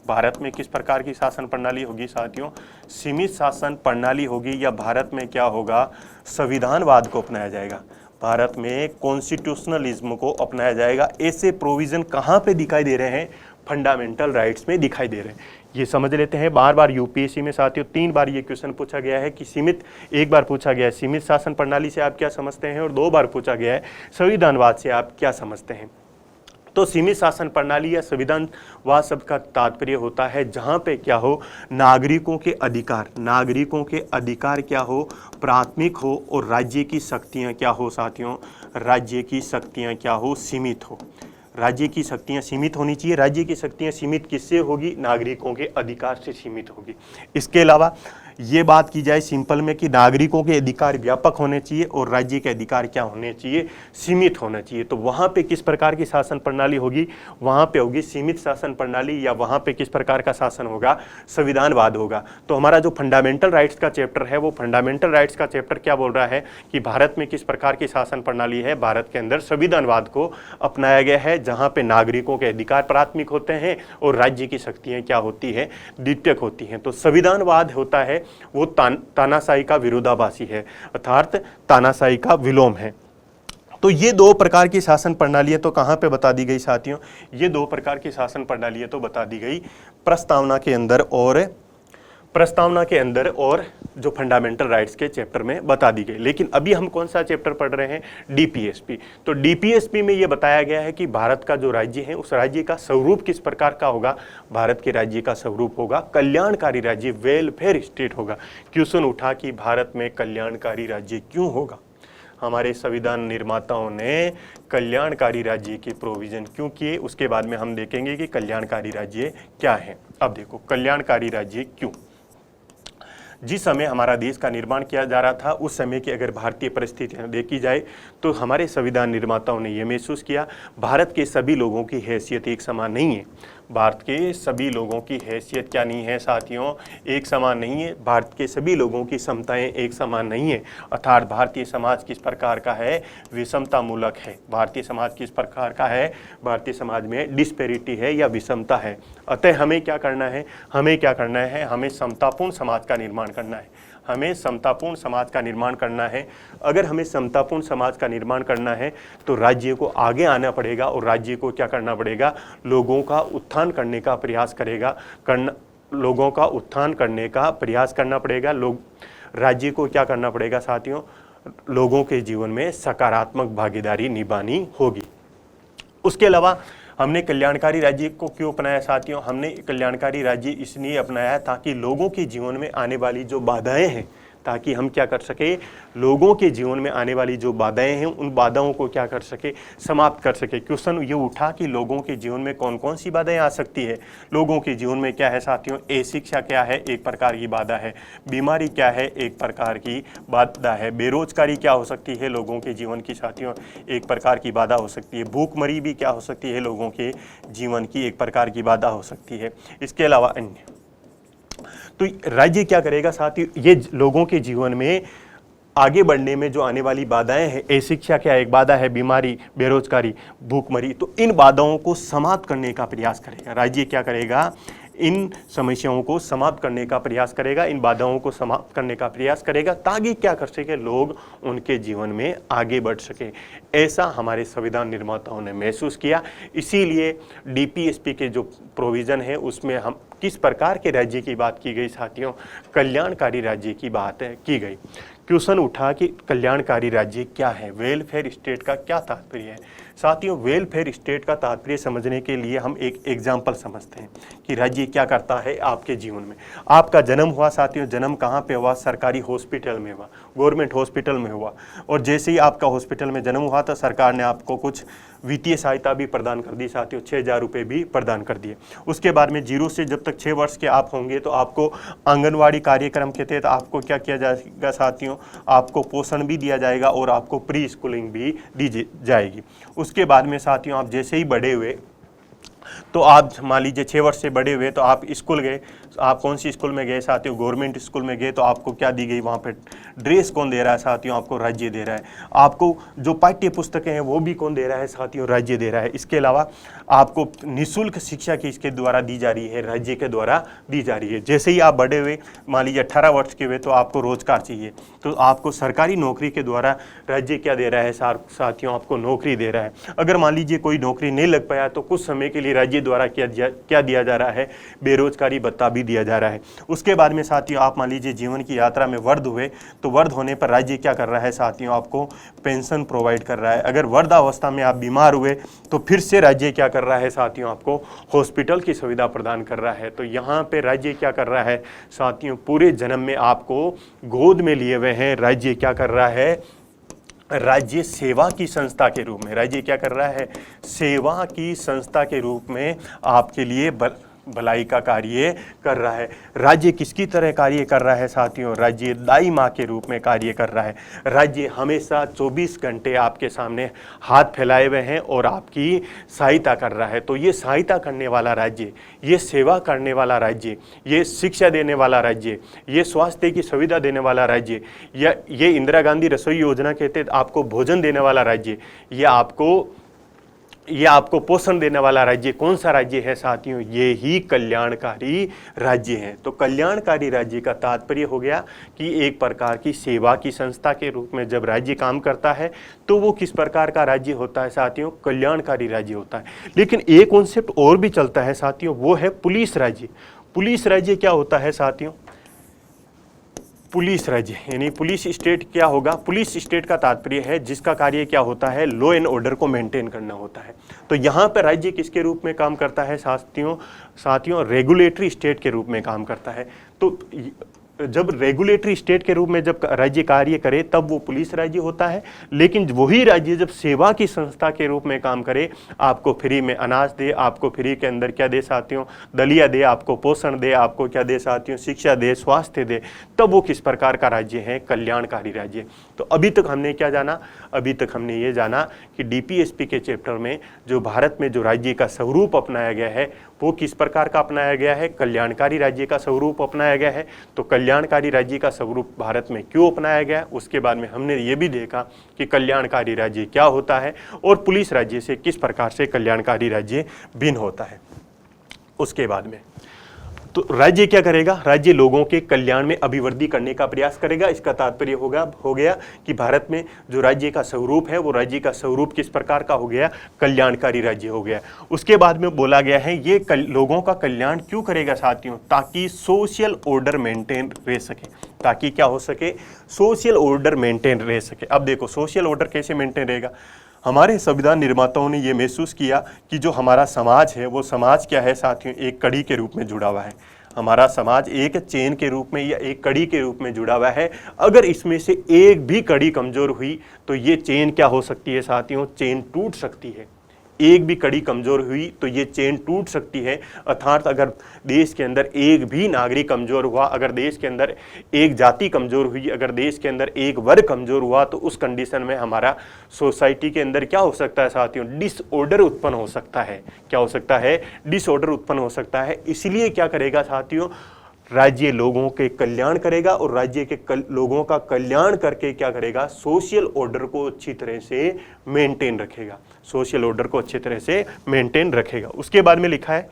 भारत में किस प्रकार की शासन प्रणाली होगी साथियों, सीमित शासन प्रणाली होगी, या भारत में क्या होगा, संविधानवाद को अपनाया जाएगा, भारत में कॉन्स्टिट्यूशनलिज्म को अपनाया जाएगा। ऐसे प्रोविजन कहाँ पे दिखाई दे रहे हैं, फंडामेंटल राइट्स में दिखाई दे रहे हैं। ये समझ लेते हैं। बार बार यूपीएससी में साथियों 3 बार ये क्वेश्चन पूछा गया है कि एक बार पूछा गया है सीमित शासन प्रणाली से आप क्या समझते हैं, और 2 बार पूछा गया है संविधानवाद से आप क्या समझते हैं। तो सीमित शासन प्रणाली या संविधानवाद शब्द का तात्पर्य होता है जहां पे क्या हो, नागरिकों के अधिकार क्या हो, प्राथमिक हो, और राज्य की शक्तियां क्या हो साथियों, राज्य की शक्तियां क्या हो, सीमित हो। राज्य की शक्तियां सीमित होनी चाहिए। राज्य की शक्तियां सीमित किससे होगी, नागरिकों के अधिकार से सीमित होगी। इसके अलावा ये बात की जाए सिंपल में कि नागरिकों के अधिकार व्यापक होने चाहिए और राज्य के अधिकार क्या होने चाहिए, सीमित होना चाहिए। तो वहाँ पे किस प्रकार की शासन प्रणाली होगी, वहाँ पे होगी सीमित शासन प्रणाली, या वहाँ पे किस प्रकार का शासन होगा, संविधानवाद होगा। तो हमारा जो फंडामेंटल राइट्स का चैप्टर है वो फंडामेंटल राइट्स का चैप्टर क्या बोल रहा है कि भारत में किस प्रकार की शासन प्रणाली है, भारत के अंदर संविधानवाद को अपनाया गया है, जहाँ पे नागरिकों के अधिकार प्राथमिक होते हैं और राज्य की शक्तियाँ क्या होती है, द्वितीयक होती हैं। तो संविधानवाद होता है वो तानाशाही का विरोधाभासी है, अर्थात तानाशाही का विलोम है। तो ये 2 प्रकार की शासन प्रणालियां तो कहाँ पे बता दी गई साथियों, ये 2 प्रकार की शासन प्रणालियां तो बता दी गई प्रस्तावना के अंदर और जो फंडामेंटल राइट्स के चैप्टर में बता दी गई। लेकिन अभी हम कौन सा चैप्टर पढ़ रहे हैं, डीपीएसपी। तो डीपीएसपी में ये बताया गया है कि भारत का जो राज्य है उस राज्य का स्वरूप किस प्रकार का होगा, भारत के राज्य का स्वरूप होगा कल्याणकारी राज्य, वेलफेयर स्टेट होगा। क्वेश्चन उठा कि भारत में कल्याणकारी राज्य क्यों होगा, हमारे संविधान निर्माताओं ने कल्याणकारी राज्य के प्रोविजन क्यों किए, उसके बाद में हम देखेंगे कि कल्याणकारी राज्य क्या है। अब देखो कल्याणकारी राज्य क्यों, जिस समय हमारा देश का निर्माण किया जा रहा था उस समय की अगर भारतीय परिस्थितियां देखी जाए तो हमारे संविधान निर्माताओं ने यह महसूस किया भारत के सभी लोगों की हैसियत एक समान नहीं है। भारत के सभी लोगों की हैसियत क्या नहीं है साथियों, एक समान नहीं है। भारत के सभी लोगों की क्षमताएं एक समान नहीं है, अर्थात भारतीय समाज किस प्रकार का है, विषमता मूलक है। भारतीय समाज किस प्रकार का है, भारतीय समाज में डिस्पेरिटी है या विषमता है। अतः हमें क्या करना है, हमें समतापूर्ण समाज का निर्माण करना है, हमें समतापूर्ण समाज का निर्माण करना है। अगर हमें समतापूर्ण समाज का निर्माण करना है तो राज्य को आगे आना पड़ेगा और राज्य को क्या करना पड़ेगा, लोगों का उत्थान करने का प्रयास लोगों का उत्थान करने का प्रयास करना पड़ेगा। राज्य को क्या करना पड़ेगा साथियों, लोगों के जीवन में सकारात्मक भागीदारी निभानी होगी। उसके अलावा हमने कल्याणकारी राज्य को क्यों अपनाया साथियों? हमने कल्याणकारी राज्य इसलिए अपनाया ताकि लोगों के जीवन में आने वाली जो बाधाएं हैं, ताकि हम क्या कर सके, लोगों के जीवन में आने वाली जो बाधाएं हैं उन बाधाओं को क्या कर सके, समाप्त कर सके। क्वेश्चन ये उठा कि लोगों के जीवन में कौन कौन सी बाधाएं आ सकती है। लोगों के जीवन में क्या है साथियों, अशिक्षा क्या है, एक प्रकार की बाधा है। बीमारी क्या है, एक प्रकार की बाधा है। बेरोजगारी क्या हो सकती है लोगों के जीवन की साथियों, एक प्रकार की बाधा हो सकती है। भूखमरी भी क्या हो सकती है लोगों के जीवन की, एक प्रकार की बाधा हो सकती है। इसके अलावा अन्य, तो राज्य क्या करेगा साथियों, ये लोगों के जीवन में आगे बढ़ने में जो आने वाली बाधाएं हैं, अशिक्षा क्या एक बाधा है, बीमारी, बेरोजगारी, भूखमरी, तो इन बाधाओं को समाप्त करने का प्रयास करेगा। राज्य क्या करेगा, इन समस्याओं को समाप्त करने का प्रयास करेगा, इन बाधाओं को समाप्त करने का प्रयास करेगा, ताकि क्या कर सके, लोग उनके जीवन में आगे बढ़ सके। ऐसा हमारे संविधान निर्माताओं ने महसूस किया। इसीलिए डीपीएसपी के जो प्रोविज़न है उसमें हम किस प्रकार के राज्य की बात की गई साथियों, कल्याणकारी राज्य की बात की गई। क्वेश्चन उठा कि कल्याणकारी राज्य क्या है, वेलफेयर स्टेट का क्या तात्पर्य है। साथियों, वेलफेयर स्टेट का तात्पर्य समझने के लिए हम एक एग्जाम्पल समझते हैं कि राज्य क्या करता है आपके जीवन में। आपका जन्म हुआ साथियों, जन्म कहाँ पे हुआ, सरकारी हॉस्पिटल में हुआ, गवर्नमेंट हॉस्पिटल में हुआ। और जैसे ही आपका हॉस्पिटल में जन्म हुआ तो सरकार ने आपको कुछ वित्तीय सहायता भी प्रदान कर दी साथियों, 6,000 रुपये भी प्रदान कर दिए। उसके बाद में 0 से जब तक 6 वर्ष के आप होंगे तो आपको आंगनवाड़ी कार्यक्रम के तहत आपको क्या किया जाएगा साथियों, आपको पोषण भी दिया जाएगा और आपको प्री स्कूलिंग भी दी जाएगी। उसके बाद में साथियों आप जैसे ही बड़े हुए तो आप मान लीजिए 6 वर्ष से बड़े हुए तो आप स्कूल गए। आप कौन सी स्कूल में गए साथियों, गवर्नमेंट स्कूल में गए तो आपको क्या दी गई, वहाँ पे ड्रेस कौन दे रहा है साथियों, आपको राज्य दे रहा है। आपको जो पाठ्य पुस्तकें हैं वो भी कौन दे रहा है साथियों, राज्य दे रहा है। इसके अलावा आपको निःशुल्क शिक्षा की इसके द्वारा दी जा रही है, राज्य के द्वारा दी जा रही है। जैसे ही आप बड़े हुए, मान लीजिए 18 वर्ष के हुए तो आपको रोजगार चाहिए, तो आपको सरकारी नौकरी के द्वारा राज्य क्या दे रहा है साथियों, आपको नौकरी दे रहा है। अगर मान लीजिए कोई नौकरी नहीं लग पाया तो कुछ समय के लिए राज्य द्वारा क्या दिया जा रहा है, बेरोजगारी भत्ता भी दिया जा रहा है। उसके बाद में साथियों आप मान लीजिए जीवन की यात्रा में वृद्ध हुए तो वृद्ध होने पर राज्य क्या कर रहा है साथियों, आपको पेंशन प्रोवाइड कर रहा है। अगर वृद्धावस्था में आप बीमार हुए तो फिर से राज्य क्या कर रहा है साथियों, आपको हॉस्पिटल की सुविधा प्रदान कर रहा है। तो यहाँ पे राज्य क्या कर रहा है साथियों, पूरे जन्म में आपको गोद में लिए हुए हैं। राज्य क्या कर रहा है, राज्य सेवा की संस्था के रूप में, राज्य क्या कर रहा है, सेवा की संस्था के रूप में आपके लिए भलाई का कार्य कर रहा है। राज्य किसकी तरह कार्य कर रहा है साथियों, राज्य दाई माँ के रूप में कार्य कर रहा है। राज्य हमेशा 24 घंटे आपके सामने हाथ फैलाए हुए हैं और आपकी सहायता कर रहा है। तो ये सहायता करने वाला राज्य, ये सेवा करने वाला राज्य, ये शिक्षा देने वाला राज्य, ये स्वास्थ्य की सुविधा देने वाला राज्य, या ये इंदिरा गांधी रसोई योजना के तहत आपको भोजन देने वाला राज्य, ये आपको पोषण देने वाला राज्य कौन सा राज्य है साथियों, ये ही कल्याणकारी राज्य है। तो कल्याणकारी राज्य का तात्पर्य हो गया कि एक प्रकार की सेवा की संस्था के रूप में जब राज्य काम करता है तो वो किस प्रकार का राज्य होता है साथियों, कल्याणकारी राज्य होता है। लेकिन एक कॉन्सेप्ट और भी चलता है साथियों, वो है पुलिस राज्य। पुलिस राज्य क्या होता है साथियों, पुलिस राज्य यानी पुलिस स्टेट क्या होगा, पुलिस स्टेट का तात्पर्य है जिसका कार्य क्या होता है, लॉ एंड ऑर्डर को मेंटेन करना होता है। तो यहाँ पर राज्य किसके रूप में काम करता है साथियों, रेगुलेटरी स्टेट के रूप में काम करता है। तो जब रेगुलेटरी स्टेट के रूप में जब राज्य कार्य करे तब वो पुलिस राज्य होता है। लेकिन वही राज्य जब सेवा की संस्था के रूप में काम करे, आपको फ्री में अनाज दे, आपको फ्री के अंदर क्या दे साथियों, दलिया दे, आपको पोषण दे, आपको क्या दे साथियों, शिक्षा दे, स्वास्थ्य दे, तब वो किस प्रकार का राज्य है, कल्याणकारी राज्य। तो अभी तक हमने क्या जाना, अभी तक हमने ये जाना कि डीपीएसपी के चैप्टर में जो भारत में जो राज्य का स्वरूप अपनाया गया है वो किस प्रकार का अपनाया गया है, कल्याणकारी राज्य का स्वरूप अपनाया गया है। तो कल्याणकारी राज्य का स्वरूप भारत में क्यों अपनाया गया, उसके बाद में हमने ये भी देखा कि कल्याणकारी राज्य क्या होता है और पुलिस राज्य से किस प्रकार से कल्याणकारी राज्य भिन्न होता है। उसके बाद में तो राज्य क्या करेगा, राज्य लोगों के कल्याण में अभिवृद्धि करने का प्रयास करेगा। इसका तात्पर्य हो गया कि भारत में जो राज्य का स्वरूप है वो राज्य का स्वरूप किस प्रकार का हो गया, कल्याणकारी राज्य हो गया। उसके बाद में बोला गया है ये लोगों का कल्याण क्यों करेगा साथियों, ताकि सोशल ऑर्डर मेंटेन रह सके, ताकि क्या हो सके, सोशल ऑर्डर मेंटेन रह सके। अब देखो सोशल ऑर्डर कैसे मेंटेन रहेगा, हमारे संविधान निर्माताओं ने ये महसूस किया कि जो हमारा समाज है वो समाज क्या है साथियों, एक कड़ी के रूप में जुड़ा हुआ है। हमारा समाज एक चेन के रूप में या एक कड़ी के रूप में जुड़ा हुआ है। अगर इसमें से एक भी कड़ी कमजोर हुई तो ये चेन क्या हो सकती है साथियों, चेन टूट सकती है। एक भी कड़ी कमजोर हुई तो ये चेन टूट सकती है। अर्थात अगर देश के अंदर एक भी नागरिक कमजोर हुआ, अगर देश के अंदर एक जाति कमजोर हुई, अगर देश के अंदर एक वर्ग कमजोर हुआ, तो उस कंडीशन में हमारा सोसाइटी के अंदर क्या हो सकता है साथियों, डिसऑर्डर उत्पन्न हो सकता है। क्या हो सकता है, डिसऑर्डर उत्पन्न हो सकता है। इसलिए क्या करेगा साथियों, राज्य लोगों के कल्याण करेगा और राज्य के लोगों का कल्याण करके क्या करेगा, सोशल ऑर्डर को अच्छी तरह से मेंटेन रखेगा, सोशल ऑर्डर को अच्छी तरह से मेंटेन रखेगा। उसके बाद में लिखा है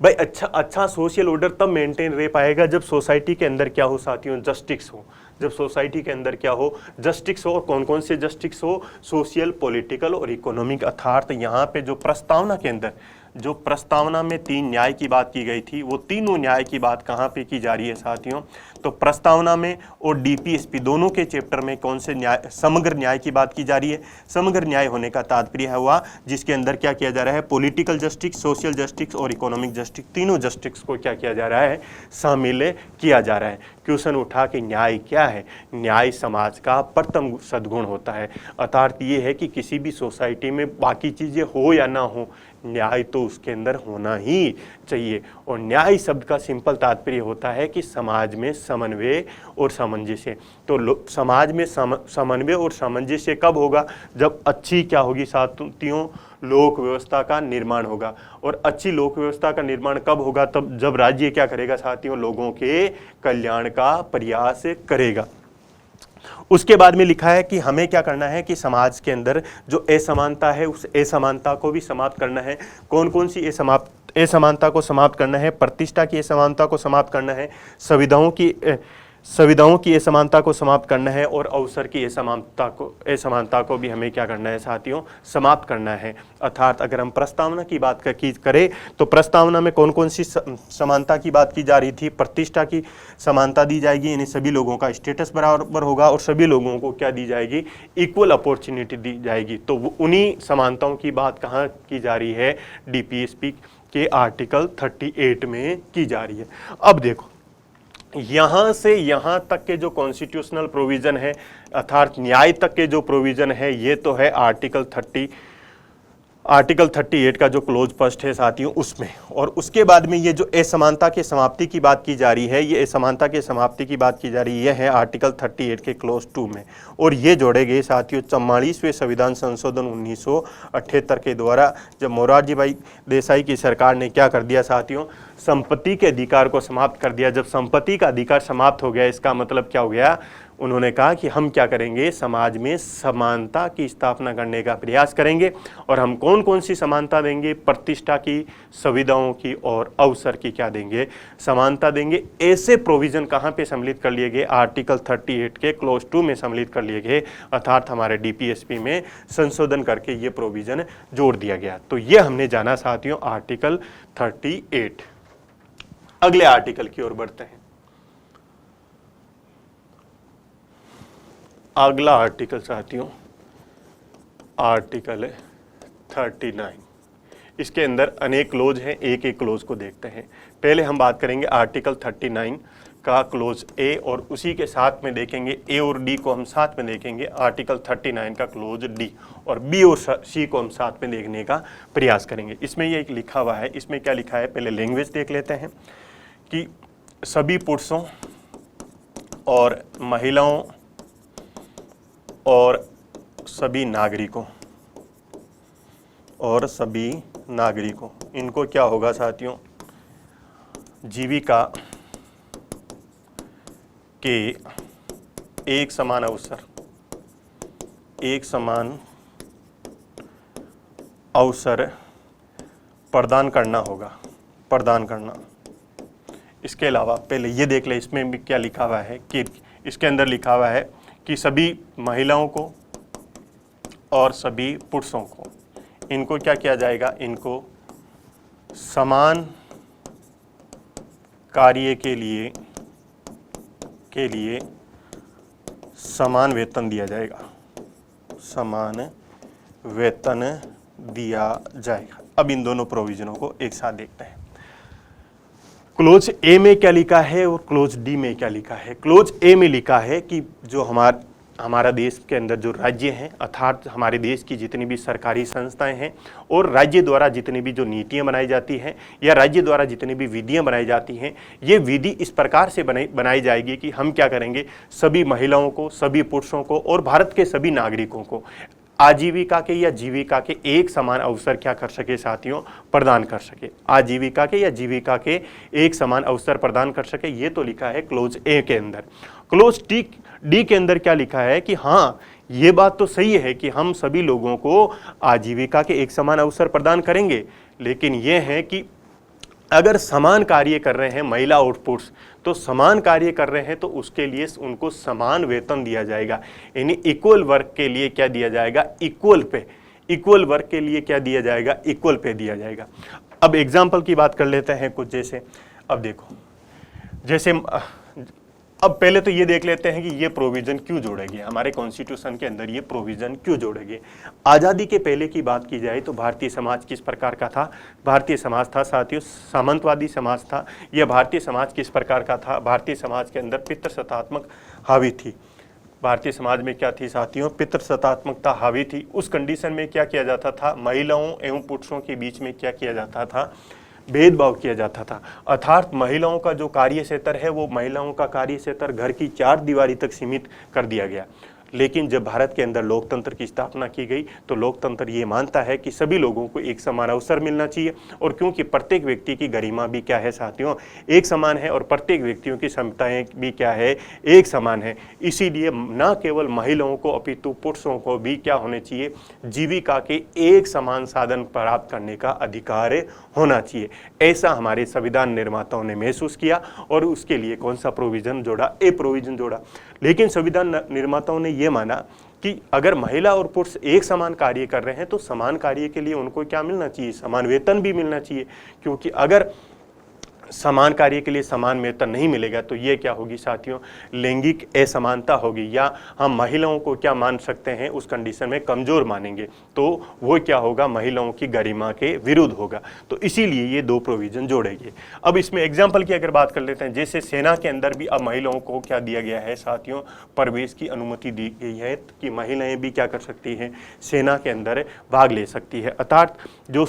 भाई अच्छा सोशल ऑर्डर तब मेंटेन रह पाएगा जब सोसाइटी के अंदर क्या हो साथियों, जस्टिस हो। जब सोसाइटी के अंदर क्या हो, जस्टिस हो। और कौन कौन से जस्टिस हो, सोशल, पॉलिटिकल और इकोनॉमिक। अर्थात यहाँ पे जो प्रस्तावना के अंदर, जो प्रस्तावना में 3 न्याय की बात की गई थी, वो तीनों न्याय की बात कहाँ पे की जा रही है साथियों, तो प्रस्तावना में और डीपीएसपी दोनों के चैप्टर में कौन से न्याय, समग्र न्याय की बात की जा रही है। समग्र न्याय होने का तात्पर्य है हुआ जिसके अंदर क्या किया जा रहा है, पॉलिटिकल जस्टिस, सोशल जस्टिस और इकोनॉमिक जस्टिस, तीनों जस्टिस को क्या किया जा रहा है, शामिल किया जा रहा है। क्वेश्चन उठा कि न्याय क्या है, न्याय समाज का प्रथम सद्गुण होता है। अर्थात ये है कि किसी भी सोसाइटी में बाकी चीजें हो या ना हो, न्याय तो उसके अंदर होना ही चाहिए। और न्याय शब्द का सिंपल तात्पर्य होता है कि समाज में समन्वय और सामंजस्य। तो समाज में समन्वय और सामंजस्य कब होगा, जब अच्छी क्या होगी साथियों, लोक व्यवस्था का निर्माण होगा। और अच्छी लोक व्यवस्था का निर्माण कब होगा, तब जब राज्य क्या करेगा साथियों, लोगों के कल्याण का प्रयास करेगा। उसके बाद में लिखा है कि हमें क्या करना है कि समाज के अंदर जो असमानता है उस असमानता को भी समाप्त करना है। कौन कौन सी असमानता को समाप्त करना है, प्रतिष्ठा की असमानता को समाप्त करना है, सुविधाओं की असमानता को समाप्त करना है और अवसर की असमानता को भी हमें क्या करना है साथियों, समाप्त करना है। अर्थात अगर हम प्रस्तावना की बात करें तो प्रस्तावना में कौन कौन सी समानता की बात की जा रही थी, प्रतिष्ठा की समानता दी जाएगी, यानी सभी लोगों का स्टेटस बराबर होगा और सभी लोगों को क्या दी जाएगी, इक्वल अपॉर्चुनिटी दी जाएगी। तो उन्हीं समानताओं की बात कहाँ की जा रही है, डीपीएसपी के आर्टिकल 38 में की जा रही है। अब देखो यहां से यहां तक के जो कॉन्स्टिट्यूशनल प्रोविजन है, अर्थात न्याय तक के जो प्रोविजन है, ये तो है आर्टिकल 38 का जो क्लोज फर्स्ट है साथियों उसमें। और उसके बाद में ये जो असमानता के समाप्ति की बात की जा रही है, ये असमानता के समाप्ति की बात की जा रही है आर्टिकल 38 के क्लोज 2 में। और ये जोड़े गए साथियों 44वें संविधान संशोधन 1978 के द्वारा, जब मोरारजी भाई देसाई की सरकार ने क्या कर दिया साथियों, संपत्ति के अधिकार को समाप्त कर दिया। जब संपत्ति का अधिकार समाप्त हो गया, इसका मतलब क्या हो गया, उन्होंने कहा कि हम क्या करेंगे, समाज में समानता की स्थापना करने का प्रयास करेंगे। और हम कौन कौन सी समानता देंगे, प्रतिष्ठा की, सुविधाओं की और अवसर की क्या देंगे, समानता देंगे। ऐसे प्रोविजन कहाँ पे सम्मिलित कर लिए गए, आर्टिकल 38 के क्लोज 2 में सम्मिलित कर लिए गए। अर्थात हमारे डीपीएसपी में संशोधन करके ये प्रोविजन जोड़ दिया गया। तो ये हमने जाना साथियों आर्टिकल 38। अगले आर्टिकल की ओर बढ़ते हैं। अगला आर्टिकल साथियों आर्टिकल 39। इसके अंदर अनेक क्लोज हैं, एक एक क्लोज को देखते हैं। पहले हम बात करेंगे आर्टिकल 39 का क्लोज ए, और उसी के साथ में देखेंगे ए और डी को हम साथ में देखेंगे, आर्टिकल 39 का क्लोज डी, और बी और सी को हम साथ में देखने का प्रयास करेंगे। इसमें ये एक लिखा हुआ है, इसमें क्या लिखा है, पहले लैंग्वेज देख लेते हैं कि सभी पुरुषों और महिलाओं और सभी नागरिकों इनको क्या होगा साथियों, जीविका के एक समान अवसर प्रदान करना। इसके अलावा पहले ये देख ले, इसमें भी क्या लिखा हुआ है कि इसके अंदर लिखा हुआ है कि सभी महिलाओं को और सभी पुरुषों को, इनको क्या किया जाएगा, इनको समान कार्य के लिए समान वेतन दिया जाएगा, समान वेतन दिया जाएगा। अब इन दोनों प्रोविजनों को एक साथ देखते हैं। क्लोज ए में क्या लिखा है और क्लोज डी में क्या लिखा है। क्लोज ए में लिखा है कि जो हमारा देश के अंदर जो राज्य हैं, अर्थात हमारे देश की जितनी भी सरकारी संस्थाएं हैं और राज्य द्वारा जितनी भी जो नीतियां बनाई जाती हैं या राज्य द्वारा जितनी भी विधियां बनाई जाती हैं, ये विधि इस प्रकार से बनाई जाएगी कि हम क्या करेंगे, सभी महिलाओं को, सभी पुरुषों को और भारत के सभी नागरिकों को आजीविका के या जीविका के एक समान अवसर क्या कर सके साथियों, प्रदान कर सके। आजीविका के या जीविका के एक समान अवसर प्रदान कर सके, ये तो लिखा है क्लोज ए के अंदर। क्लोज डी के अंदर क्या लिखा है कि हाँ, ये बात तो सही है कि हम सभी लोगों को आजीविका के एक समान अवसर प्रदान करेंगे, लेकिन यह है कि अगर समान कार्य कर रहे हैं महिला और पुरुष, तो समान कार्य कर रहे हैं तो उसके लिए उनको समान वेतन दिया जाएगा। यानी इक्वल वर्क के लिए क्या दिया जाएगा, इक्वल पे। इक्वल वर्क के लिए क्या दिया जाएगा, इक्वल पे दिया जाएगा। अब एग्जाम्पल की बात कर लेते हैं कुछ, जैसे अब देखो, जैसे अब पहले तो ये देख लेते हैं कि ये प्रोविजन क्यों जोड़े गए हमारे कॉन्स्टिट्यूशन के अंदर, ये प्रोविजन क्यों जोड़े गए। आज़ादी के पहले की बात की जाए तो भारतीय समाज किस प्रकार का था। भारतीय समाज था साथियों सामंतवादी समाज था। यह भारतीय समाज किस प्रकार का था, भारतीय समाज के अंदर पितृसत्तात्मक हावी थी। भारतीय समाज में क्या थी साथियों, पितृसत्तात्मकता हावी थी। उस कंडीशन में क्या किया जाता था, महिलाओं एवं पुरुषों के बीच में क्या किया जाता था, भेदभाव किया जाता था। अर्थात महिलाओं का जो कार्य क्षेत्र है वो महिलाओं का कार्य क्षेत्र घर की चार दीवारी तक सीमित कर दिया गया। लेकिन जब भारत के अंदर लोकतंत्र की स्थापना की गई तो लोकतंत्र ये मानता है कि सभी लोगों को एक समान अवसर मिलना चाहिए, और क्योंकि प्रत्येक व्यक्ति की गरिमा भी क्या है साथियों, एक समान है, और प्रत्येक व्यक्तियों की क्षमताएं भी क्या है, एक समान है। इसीलिए न केवल महिलाओं को अपितु पुरुषों को भी क्या होने चाहिए, जीविका के एक समान साधन प्राप्त करने का अधिकार होना चाहिए। ऐसा हमारे संविधान निर्माताओं ने महसूस किया और उसके लिए कौन सा प्रोविजन जोड़ा, ए प्रोविजन जोड़ा। लेकिन संविधान निर्माताओं ने यह माना कि अगर महिला और पुरुष एक समान कार्य कर रहे हैं तो समान कार्य के लिए उनको क्या मिलना चाहिए, समान वेतन भी मिलना चाहिए। क्योंकि अगर समान कार्य के लिए समान वेतन नहीं मिलेगा तो ये क्या होगी साथियों, लैंगिक असमानता होगी, या हम महिलाओं को क्या मान सकते हैं, उस कंडीशन में कमजोर मानेंगे, तो वो क्या होगा, महिलाओं की गरिमा के विरुद्ध होगा। तो इसीलिए ये दो प्रोविजन जोड़ेंगे। अब इसमें एग्जाम्पल की अगर बात कर लेते हैं, जैसे सेना के अंदर भी अब महिलाओं को क्या दिया गया है साथियों, प्रवेश की अनुमति दी गई है कि महिलाएं भी क्या कर सकती हैं, सेना के अंदर भाग ले सकती है। अर्थात जो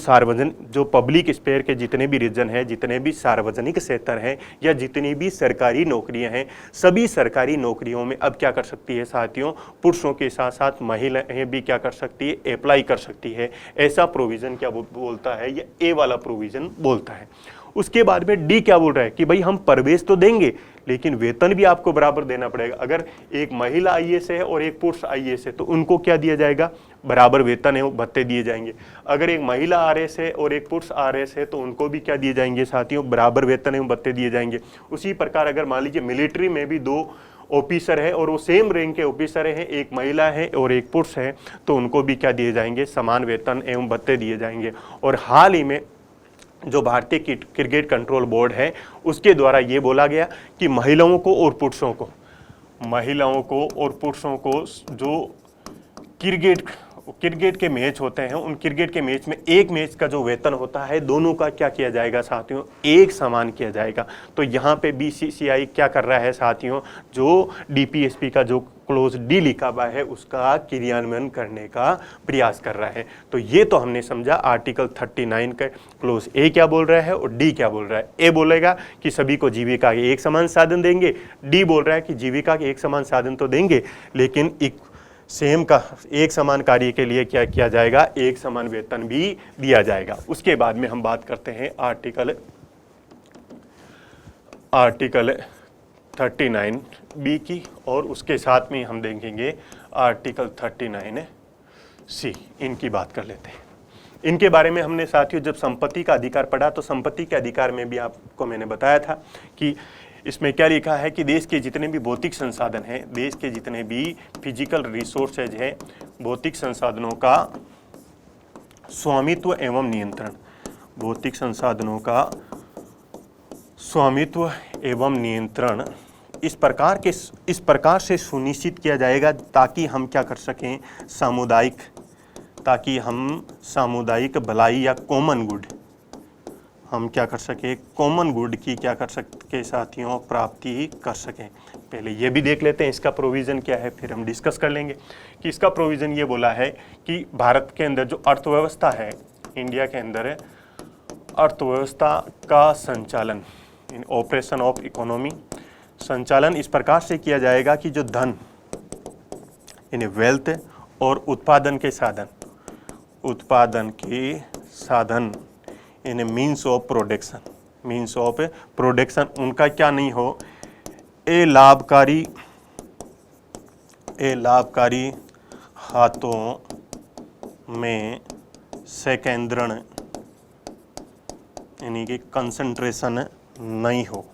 जो पब्लिक स्पेयर के जितने भी रीजन है, जितने भी सार्वजनिक क्षेत्र हैं या जितनी भी सरकारी नौकरियां हैं, सभी सरकारी नौकरियों में अब क्या कर सकती है साथियों, पुरुषों के साथ साथ महिलाएं भी क्या कर सकती है, अप्लाई कर सकती है। ऐसा प्रोविजन क्या बोलता है, ये ए वाला प्रोविजन बोलता है। उसके बाद में डी क्या बोल रहा है कि भाई हम प्रवेश तो देंगे लेकिन वेतन भी आपको बराबर देना पड़ेगा। अगर एक महिला आईएएस है और एक पुरुष आईएएस है तो उनको क्या दिया जाएगा, बराबर वेतन है, भत्ते दिए जाएंगे। अगर एक महिला आरएस है और एक पुरुष आरएस है तो उनको भी क्या दिए जाएंगे साथियों, बराबर वेतन है, भत्ते दिए जाएंगे। उसी प्रकार अगर मान लीजिए मिलिट्री में भी दो ऑफिसर है और वो सेम रैंक के ऑफिसर हैं, एक महिला है और एक पुरुष है, तो उनको भी क्या दिए जाएंगे, समान वेतन एवं भत्ते दिए जाएंगे। और हाल ही में जो भारतीय क्रिकेट कंट्रोल बोर्ड है उसके द्वारा ये बोला गया कि महिलाओं को और पुरुषों को जो क्रिकेट के मैच होते हैं, उन क्रिकेट के मैच में एक मैच का जो वेतन होता है दोनों का क्या किया जाएगा साथियों, एक समान किया जाएगा। तो यहाँ पे बीसीसीआई क्या कर रहा है साथियों, जो डीपीएसपी का जो क्लोज डी लिखा हुआ है उसका क्रियान्वयन करने का प्रयास कर रहा है। तो ये तो हमने समझा आर्टिकल 39 का क्लोज ए क्या बोल रहा है और डी क्या बोल रहा है। ए बोलेगा कि सभी को जीविका के एक समान साधन देंगे, डी बोल रहा है कि जीविका के एक समान साधन तो देंगे लेकिन सेम का एक समान कार्य के लिए क्या किया जाएगा, एक समान वेतन भी दिया जाएगा। उसके बाद में हम बात करते हैं आर्टिकल 39 बी की, और उसके साथ में हम देखेंगे आर्टिकल 39 सी। इनकी बात कर लेते हैं। इनके बारे में हमने साथियों जब संपत्ति का अधिकार पढ़ा तो संपत्ति के अधिकार में भी आपको मैंने बताया था कि इसमें क्या लिखा है कि देश के जितने भी भौतिक संसाधन हैं, देश के जितने भी फिजिकल रिसोर्सेज हैं, भौतिक संसाधनों का स्वामित्व एवं नियंत्रण, भौतिक संसाधनों का स्वामित्व एवं नियंत्रण इस प्रकार से सुनिश्चित किया जाएगा ताकि हम क्या कर सकें, ताकि हम सामुदायिक भलाई या कॉमन गुड, हम क्या कर सके, कॉमन गुड की क्या कर सके साथियों, प्राप्ति कर सकें। पहले ये भी देख लेते हैं इसका प्रोविज़न क्या है, फिर हम डिस्कस कर लेंगे कि इसका प्रोविज़न ये बोला है कि भारत के अंदर जो अर्थव्यवस्था है, इंडिया के अंदर अर्थव्यवस्था का संचालन, इन ऑपरेशन ऑफ इकोनॉमी, संचालन इस प्रकार से किया जाएगा कि जो धन, यानी वेल्थ और उत्पादन के साधन, उत्पादन के साधन, यानी means of production, means of production, उनका क्या नहीं हो, लाभकारी हाथों में संकेंद्रण, यानी कि कंसंट्रेशन नहीं हो,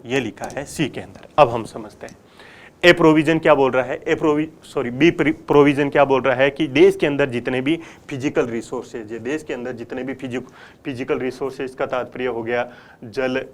ये लिखा है सी के अंदर। अब हम समझते हैं ए प्रोविजन क्या बोल रहा है, बी प्रोविजन क्या बोल रहा है कि देश के अंदर जितने भी फिजिकल रिसोर्सेज है, देश के अंदर जितने भी फिजिकल रिसोर्सेज का तात्पर्य हो गया जल,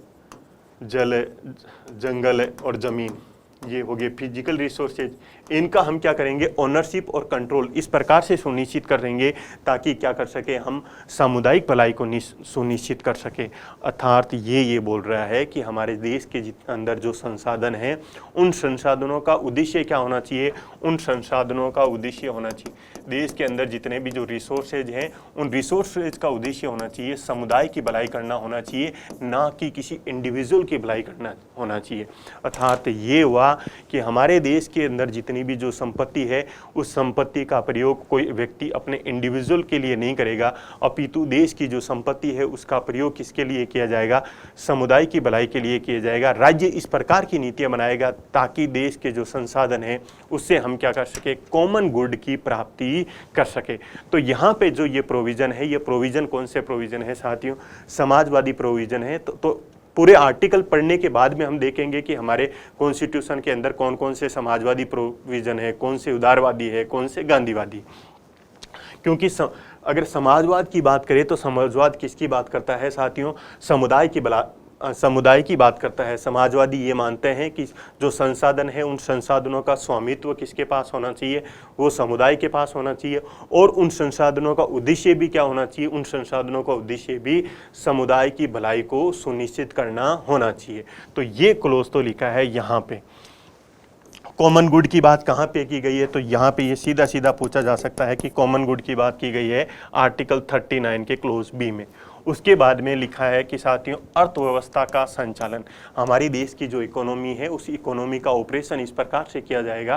जंगल और जमीन, ये हो गए फिजिकल रिसोर्सेज, इनका हम क्या करेंगे, ओनरशिप और कंट्रोल इस प्रकार से सुनिश्चित करेंगे ताकि क्या कर सके, हम सामुदायिक भलाई को सुनिश्चित कर सके। अर्थात ये बोल रहा है कि हमारे देश के अंदर जो संसाधन हैं, उन संसाधनों का उद्देश्य क्या होना चाहिए, उन संसाधनों का उद्देश्य होना चाहिए, देश के अंदर जितने भी जो रिसोर्सेज हैं, उन रिसोर्सेज का उद्देश्य होना चाहिए समुदाय की भलाई करना होना चाहिए, ना कि किसी इंडिविजुअल की भलाई करना होना चाहिए। अर्थात ये हुआ कि हमारे देश के अंदर जितनी भी जो संपत्ति है, उस संपत्ति का प्रयोग कोई व्यक्ति अपने इंडिविजुअल के लिए नहीं करेगा, अपितु देश की जो संपत्ति है उसका प्रयोग किसके लिए किया जाएगा, समुदाय की भलाई के लिए किया जाएगा। राज्य इस प्रकार की नीतियां बनाएगा ताकि देश के जो संसाधन है उससे हम क्या कर सके, कॉमन गुड की प्राप्ति कर सके। तो यहाँ पे जो ये प्रोविजन है, ये प्रोविजन कौन से प्रोविजन है साथियों, समाजवादी प्रोविजन है। तो पूरे आर्टिकल पढ़ने के बाद में हम देखेंगे कि हमारे कॉन्स्टिट्यूशन के अंदर कौन कौन से समाजवादी प्रोविजन है, कौन से उदारवादी है, कौन से गांधीवादी। क्योंकि अगर समाजवाद की बात करें तो समाजवाद किसकी बात करता है साथियों, समुदाय की बात करता है। समाजवादी ये मानते हैं कि जो संसाधन है, उन संसाधनों का स्वामित्व किसके पास होना चाहिए, वो समुदाय के पास होना चाहिए, और उन संसाधनों का उद्देश्य भी क्या होना चाहिए, उन संसाधनों का उद्देश्य भी समुदाय की भलाई को सुनिश्चित करना होना चाहिए। तो ये क्लोज तो लिखा है यहाँ पे। कॉमन गुड की बात कहाँ पे की गई है, तो यहाँ पे ये सीधा सीधा पूछा जा सकता है कि कॉमन गुड की बात की गई है आर्टिकल 39 के क्लोज बी में। उसके बाद में लिखा है कि साथियों अर्थव्यवस्था का संचालन, हमारी देश की जो इकोनॉमी है उस इकोनॉमी का ऑपरेशन इस प्रकार से किया जाएगा,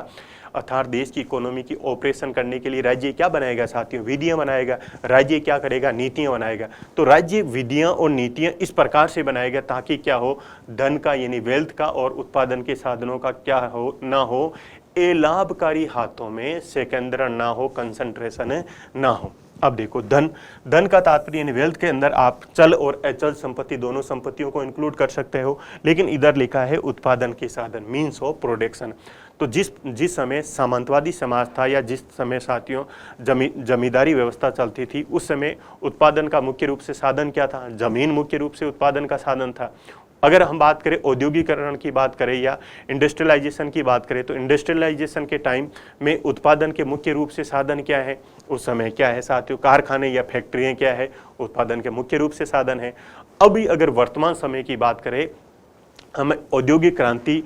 अर्थात देश की इकोनॉमी की ऑपरेशन करने के लिए राज्य क्या बनाएगा साथियों, विधियां बनाएगा। राज्य क्या करेगा, नीतियां बनाएगा। तो राज्य विधियां और नीतियां इस प्रकार से बनाएगा ताकि क्या हो, धन का यानी वेल्थ का और उत्पादन के साधनों का क्या हो ना हो, लाभकारी हाथों में संकेंद्रण ना हो, कंसंट्रेशन ना हो। अब देखो धन का तात्पर्य यानी वेल्थ के अंदर आप चल और अचल संपत्ति दोनों संपत्तियों को इंक्लूड कर सकते हो, लेकिन इधर लिखा है उत्पादन के साधन, मीन्स ऑफ प्रोडक्शन। तो जिस समय सामंतवादी समाज था या जिस समय साथियों जमींदारी व्यवस्था चलती थी, उस समय उत्पादन का मुख्य रूप से साधन क्या था, जमीन मुख्य रूप से उत्पादन का साधन था। अगर हम बात करें औद्योगिकरण की बात करें या इंडस्ट्रियलाइजेशन की बात करें, तो इंडस्ट्रियलाइजेशन के टाइम में उत्पादन के मुख्य रूप से साधन क्या है, उस समय क्या है साथियों, कारखाने या फैक्ट्रियां क्या है, उत्पादन के मुख्य रूप से साधन है। अभी अगर वर्तमान समय की बात करें, हम औद्योगिक क्रांति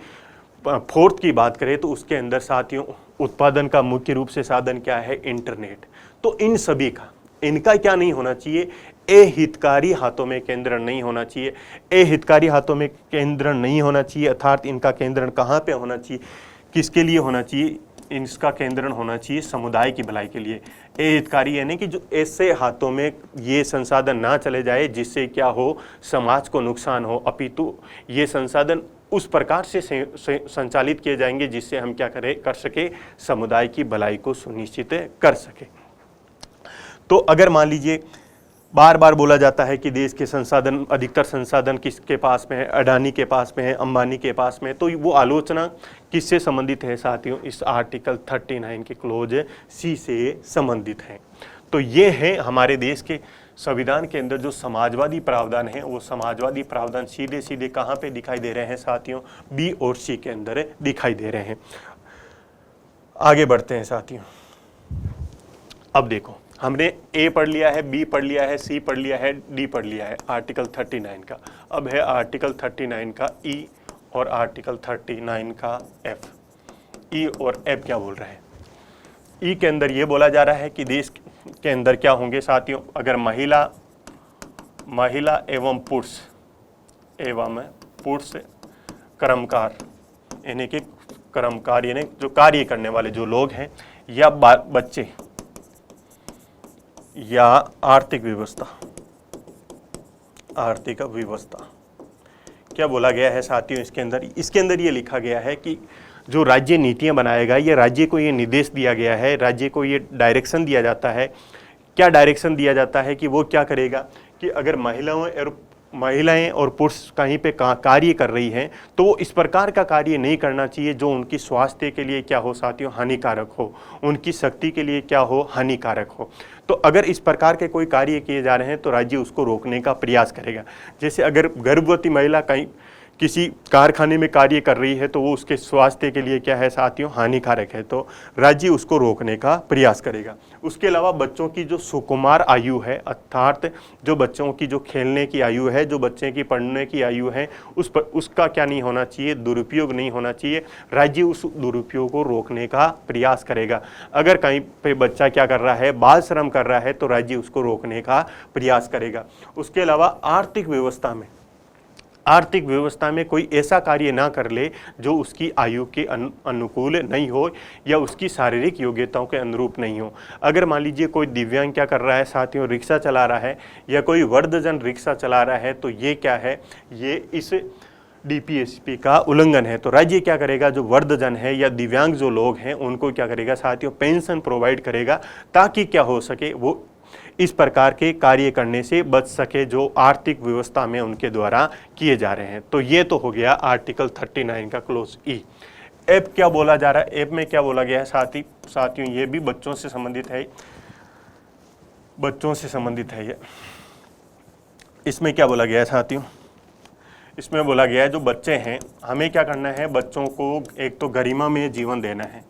फोर्थ की बात करें, तो उसके अंदर साथियों उत्पादन का मुख्य रूप से साधन क्या है, इंटरनेट। तो इन सभी का इनका क्या नहीं होना चाहिए, हितकारी हाथों में केंद्रण नहीं होना चाहिए। हितकारी हाथों में केंद्रण नहीं होना चाहिए, अर्थात इनका केंद्रण कहाँ पे होना चाहिए, किसके लिए होना चाहिए, इसका केंद्रण होना चाहिए समुदाय की भलाई के लिए। हितकारी यानी कि जो ऐसे हाथों में ये संसाधन ना चले जाए जिससे क्या हो, समाज को नुकसान हो, अपितु ये संसाधन उस प्रकार से संचालित किए जाएंगे जिससे हम क्या कर सके, समुदाय की भलाई को सुनिश्चित कर सके। तो अगर मान लीजिए बार बार बोला जाता है कि देश के संसाधन, अधिकतर संसाधन किसके पास में है, अडानी के पास में है, अंबानी के पास में, तो वो आलोचना किससे संबंधित है साथियों, इस आर्टिकल 39 के क्लोज सी से संबंधित है। तो ये है हमारे देश के संविधान के अंदर जो समाजवादी प्रावधान है, वो समाजवादी प्रावधान सीधे सीधे कहाँ पे दिखाई दे रहे हैं साथियों, बी और सी के अंदर दिखाई दे रहे हैं। आगे बढ़ते हैं साथियों। अब देखो, हमने ए पढ़ लिया है, बी पढ़ लिया है, सी पढ़ लिया है, डी पढ़ लिया है आर्टिकल 39 का। अब है आर्टिकल 39 का ई और आर्टिकल 39 का एफ। ई और एफ क्या बोल रहे हैं? ई के अंदर ये बोला जा रहा है कि देश के अंदर क्या होंगे साथियों, अगर महिला एवं पुरुष कर्मकार, यानी कि कर्मकार यानी जो कार्य करने वाले जो लोग हैं, या बच्चे, या आर्थिक व्यवस्था क्या बोला गया है साथियों इसके अंदर ये लिखा गया है कि जो राज्य नीतियां बनाएगा, ये राज्य को ये निर्देश दिया गया है, राज्य को ये डायरेक्शन दिया जाता है। क्या डायरेक्शन दिया जाता है कि वो क्या करेगा कि अगर महिलाएं और पुरुष कहीं पे कार्य कर रही हैं तो वो इस प्रकार का कार्य नहीं करना चाहिए जो उनकी स्वास्थ्य के लिए क्या हो साथियों, हानिकारक हो, उनकी शक्ति के लिए क्या हो, हानिकारक हो। तो अगर इस प्रकार के कोई कार्य किए जा रहे हैं तो राज्य उसको रोकने का प्रयास करेगा। जैसे अगर गर्भवती महिला कहीं किसी कारखाने में कार्य कर रही है तो वो उसके स्वास्थ्य के लिए क्या है साथियों, हानिकारक है, तो राज्य उसको रोकने का प्रयास करेगा। उसके अलावा बच्चों की जो सुकुमार आयु है, अर्थात जो बच्चों की जो खेलने की आयु है, जो बच्चे की पढ़ने की आयु है, उसका क्या नहीं होना चाहिए, दुरुपयोग नहीं होना चाहिए। राज्य उस दुरुपयोग को रोकने का प्रयास करेगा। अगर कहीं पे बच्चा क्या कर रहा है, बाल श्रम कर रहा है, तो राज्य उसको रोकने का प्रयास करेगा। उसके अलावा आर्थिक व्यवस्था में कोई ऐसा कार्य ना कर ले जो उसकी आयु के अनुकूल नहीं हो या उसकी शारीरिक योग्यताओं के अनुरूप नहीं हो। अगर मान लीजिए कोई दिव्यांग क्या कर रहा है साथियों, रिक्शा चला रहा है, या कोई वृद्धजन रिक्शा चला रहा है, तो ये क्या है, ये इस DPSP का उल्लंघन है। तो राज्य क्या करेगा, जो वृद्धजन है या दिव्यांग जो लोग हैं उनको क्या करेगा साथियों, पेंशन प्रोवाइड करेगा, ताकि क्या हो सके, वो इस प्रकार के कार्य करने से बच सके जो आर्थिक व्यवस्था में उनके द्वारा किए जा रहे हैं। तो ये तो हो गया आर्टिकल 39 का क्लोज ई। एफ क्या बोला जा रहा है, एफ में क्या बोला गया है साथियों, ये भी बच्चों से संबंधित है, ये इसमें क्या बोला गया है साथियों, इसमें बोला गया है जो बच्चे हैं हमें क्या करना है, बच्चों को एक तो गरिमा में जीवन देना है।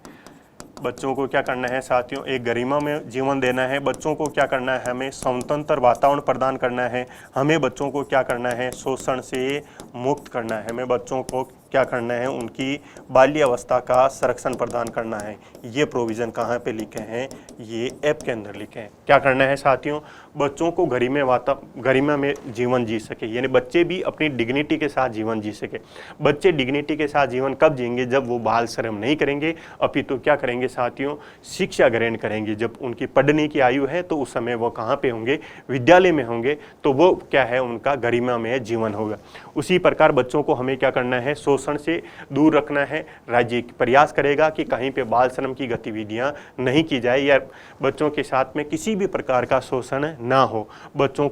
बच्चों को क्या करना है साथियों, एक गरिमा में जीवन देना है। बच्चों को क्या करना है, हमें स्वतंत्र वातावरण प्रदान करना है। हमें बच्चों को क्या करना है, शोषण से मुक्त करना है। हमें बच्चों को क्या करना है, उनकी बाल्यावस्था का संरक्षण प्रदान करना है। ये प्रोविज़न कहाँ पे लिखे हैं, ये ऐप के अंदर लिखे हैं। क्या करना है साथियों, बच्चों को गरिमा में जीवन जी सके, यानी बच्चे भी अपनी डिग्निटी के साथ जीवन जी सके। बच्चे डिग्निटी के साथ जीवन कब जिएंगे, जब वो बाल श्रम नहीं करेंगे, अपितु क्या करेंगे साथियों, शिक्षा ग्रहण करेंगे। जब उनकी पढ़ने की आयु है तो उस समय वो कहाँ पे होंगे, विद्यालय में होंगे, तो वो क्या है, उनका गरिमा में जीवन होगा। उसी प्रकार बच्चों को हमें क्या करना है, शोषण से दूर रखना है। राज्य प्रयास करेगा कि कहीं पे बाल श्रम की गतिविधियां नहीं की जाए या बच्चों के साथ में किसी भी प्रकार का शोषण ना हो। बच्चों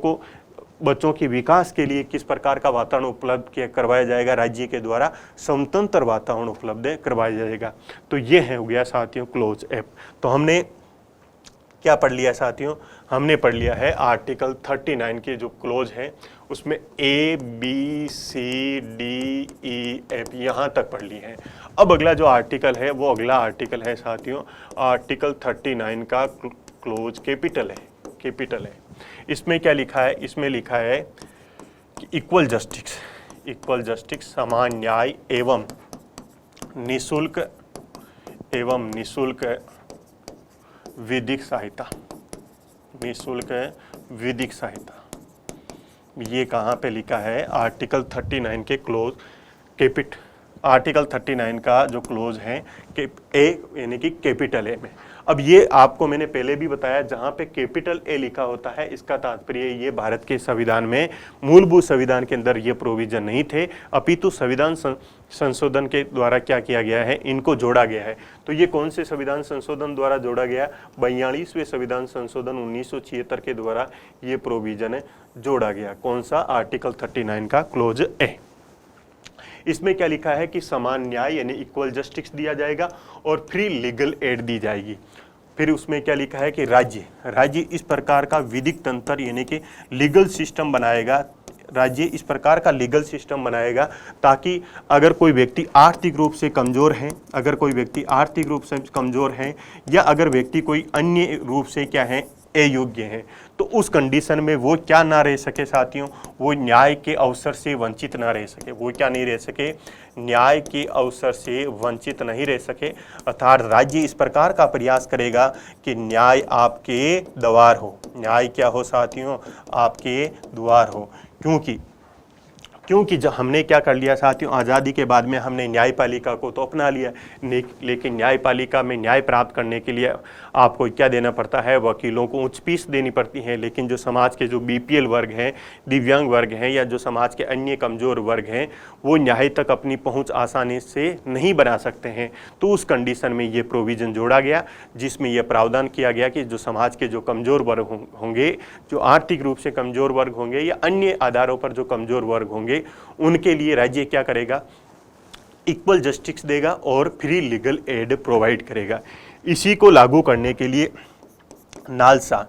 के विकास के लिए किस प्रकार का वातावरण उपलब्ध करवाया जाएगा, राज्य के द्वारा स्वतंत्र वातावरण उपलब्ध करवाया जाएगा। तो ये है हो गया साथियों क्लोज ऐप। तो हमने क्या पढ़ लिया साथियों, हमने पढ़ लिया है आर्टिकल 39 के जो क्लोज है उसमें A, B, C, D, E, F यहाँ तक पढ़ ली है। अब अगला जो आर्टिकल है वो अगला आर्टिकल है साथियों आर्टिकल 39 का क्लोज कैपिटल है। इसमें क्या लिखा है, इसमें लिखा है कि इक्वल जस्टिस समान न्याय एवं निःशुल्क विधिक सहायता। ये कहाँ पे लिखा है, आर्टिकल 39 के क्लोज आर्टिकल 39 का जो क्लोज है ए यानी कि कैपिटल ए में। अब ये आपको मैंने पहले भी बताया, जहाँ पे कैपिटल ए लिखा होता है इसका तात्पर्य ये भारत के संविधान में, मूलभूत संविधान के अंदर ये प्रोविजन नहीं थे, अपितु संविधान संशोधन के द्वारा क्या किया गया है, इनको जोड़ा गया है। तो ये कौन से संविधान संशोधन द्वारा जोड़ा गया, 42वें संविधान संशोधन 1976 के द्वारा ये प्रोविजन जोड़ा गया। कौन सा, आर्टिकल 39 का क्लोज ए। इसमें क्या लिखा है कि समान न्याय यानी इक्वल जस्टिस दिया जाएगा और फ्री लीगल एड दी जाएगी। फिर उसमें क्या लिखा है कि राज्य इस प्रकार का विधिक तंत्र यानी कि लीगल सिस्टम बनाएगा, राज्य इस प्रकार का लीगल सिस्टम बनाएगा ताकि अगर कोई व्यक्ति आर्थिक रूप से कमज़ोर है, अगर कोई व्यक्ति आर्थिक रूप से कमज़ोर है या अगर व्यक्ति कोई अन्य रूप से क्या है अयोग्य है, तो उस कंडीशन में वो क्या ना रह सके साथियों, वो न्याय के अवसर से वंचित ना रह सके। वो क्या नहीं रह सके, न्याय के अवसर से वंचित नहीं रह सके। अर्थात राज्य इस प्रकार का प्रयास करेगा कि न्याय आपके द्वार हो। न्याय क्या हो साथियों, आपके द्वार हो। क्योंकि जब हमने क्या कर लिया साथियों, आज़ादी के बाद में हमने न्यायपालिका को तो अपना लिया, लेकिन न्यायपालिका में न्याय प्राप्त करने के लिए आपको क्या देना पड़ता है, वकीलों को उच्च फीस देनी पड़ती है। लेकिन जो समाज के जो बीपीएल वर्ग हैं, दिव्यांग वर्ग हैं या जो समाज के अन्य कमज़ोर वर्ग हैं, वो न्याय तक अपनी पहुंच आसानी से नहीं बना सकते हैं। तो उस कंडीशन में ये प्रोविज़न जोड़ा गया, जिसमें यह प्रावधान किया गया कि जो समाज के जो कमज़ोर वर्ग होंगे, जो आर्थिक रूप से कमज़ोर वर्ग होंगे या अन्य आधारों पर जो कमज़ोर वर्ग होंगे, उनके लिए राज्य क्या करेगा, इक्वल जस्टिस देगा और फ्री लीगल एड प्रोवाइड करेगा। इसी को लागू करने के लिए नालसा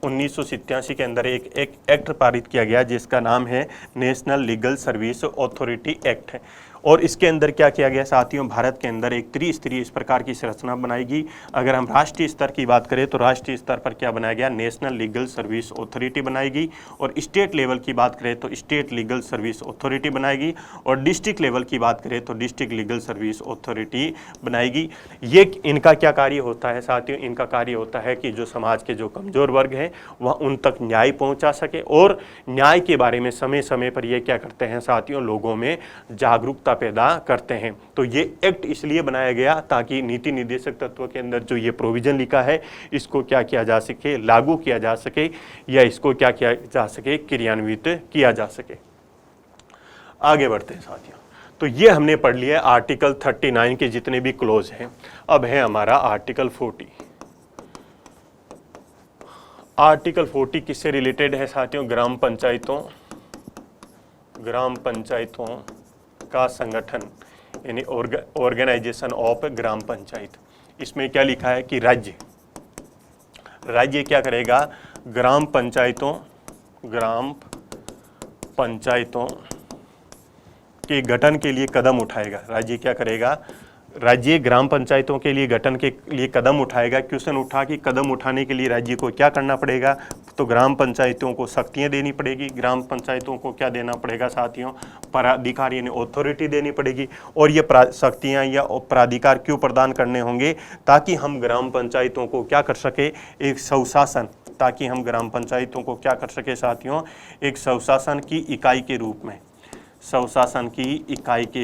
1987 के अंदर एक एक्ट पारित किया गया जिसका नाम है national legal service authority act. और इसके अंदर क्या किया गया साथियों, भारत के अंदर एक त्रिस्तरीय इस प्रकार की संरचना बनाएगी। अगर हम राष्ट्रीय स्तर की बात करें तो राष्ट्रीय स्तर पर क्या बनाया गया, नेशनल लीगल सर्विस अथॉरिटी बनाएगी। और स्टेट लेवल की बात करें तो स्टेट लीगल सर्विस अथॉरिटी बनाएगी। और डिस्ट्रिक्ट लेवल की बात करें तो डिस्ट्रिक्ट लीगल सर्विस अथॉरिटी बनाएगी। ये इनका क्या कार्य होता है साथियों, इनका कार्य होता है कि जो समाज के जो कमज़ोर वर्ग हैं वह उन तक न्याय पहुंचा सके और न्याय के बारे में समय समय पर ये क्या करते हैं साथियों, लोगों में जागरूकता पैदा करते हैं। तो ये एक्ट इसलिए बनाया गया ताकि नीति निर्देशक तत्व के अंदर जो ये प्रोविजन लिखा है इसको क्या किया जा सके, लागू किया जा सके या इसको क्या किया जा सके, क्रियान्वित किया जा सके। आगे बढ़ते हैं साथियों। तो ये हमने पढ़ लिया आर्टिकल 39 के जितने भी क्लोज हैं। अब है हमारा आर्टिकल 40। आर्टिकल 40 किससे रिलेटेड है साथियों, ग्राम पंचायतों का संगठन यानी ऑर्गेनाइजेशन ऑफ ग्राम पंचायत। इसमें क्या लिखा है कि राज्य क्या करेगा, ग्राम पंचायतों के गठन के लिए कदम उठाएगा। राज्य क्या करेगा, राज्य ग्राम पंचायतों के लिए गठन के लिए कदम उठाएगा। क्वेश्चन उठा कि कदम उठाने के लिए राज्य को क्या करना पड़ेगा, तो ग्राम पंचायतों को शक्तियाँ देनी पड़ेगी। ग्राम पंचायतों को क्या देना पड़ेगा साथियों, प्राधिकार यानी अथॉरिटी देनी पड़ेगी। और ये शक्तियाँ या प्राधिकार क्यों प्रदान करने होंगे, ताकि हम ग्राम पंचायतों को क्या कर सके, एक स्वशासन, ताकि हम ग्राम पंचायतों को क्या कर सके साथियों, एक स्वशासन की इकाई के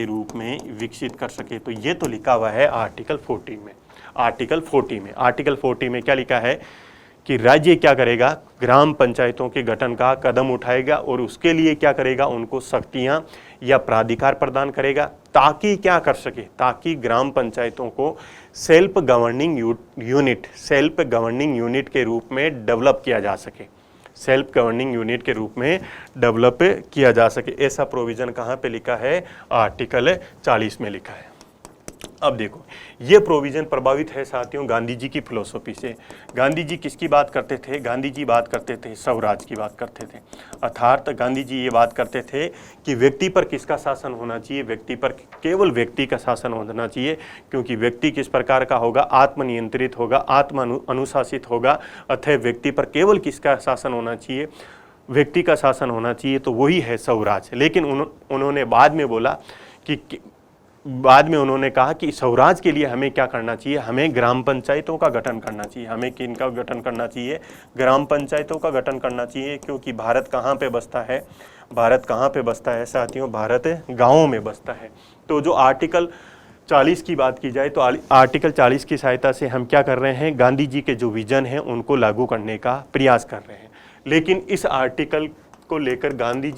रूप में विकसित कर सके। तो ये तो लिखा हुआ है आर्टिकल 40 में। आर्टिकल 40 में क्या लिखा है कि राज्य क्या करेगा, ग्राम पंचायतों के गठन का कदम उठाएगा और उसके लिए क्या करेगा, उनको शक्तियाँ या प्राधिकार प्रदान करेगा, ताकि क्या कर सके, ताकि ग्राम पंचायतों को सेल्फ गवर्निंग यूनिट के रूप में डेवलप किया जा सके, ऐसा प्रोविजन कहाँ पे लिखा है, आर्टिकल 40 में लिखा है। अब देखो ये प्रोविजन प्रभावित है साथियों गांधी जी की फिलोसॉफी से। गांधी जी किसकी बात करते थे, गांधी जी बात करते थे स्वराज की बात करते थे। अर्थात गांधी जी ये बात करते थे कि व्यक्ति पर किसका शासन होना चाहिए, व्यक्ति पर केवल व्यक्ति का शासन होना चाहिए, क्योंकि व्यक्ति किस प्रकार का होगा, आत्मनियंत्रित होगा, आत्म अनुशासित होगा। अतः व्यक्ति पर केवल किसका शासन होना चाहिए, व्यक्ति का शासन होना चाहिए, तो वही है स्वराज। लेकिन उन्होंने बाद में उन्होंने कहा कि स्वराज के लिए हमें क्या करना चाहिए, हमें ग्राम पंचायतों का गठन करना चाहिए। हमें किनका गठन करना चाहिए, ग्राम पंचायतों का गठन करना चाहिए। क्योंकि भारत कहाँ पे बसता है, साथियों, भारत गाँवों में बसता है। तो जो आर्टिकल 40 की बात की जाए तो आर्टिकल 40 की सहायता से हम क्या कर रहे हैं, गांधी जी के जो विजन हैं उनको लागू करने का प्रयास कर रहे हैं। लेकिन इस आर्टिकल को लेकर गांधी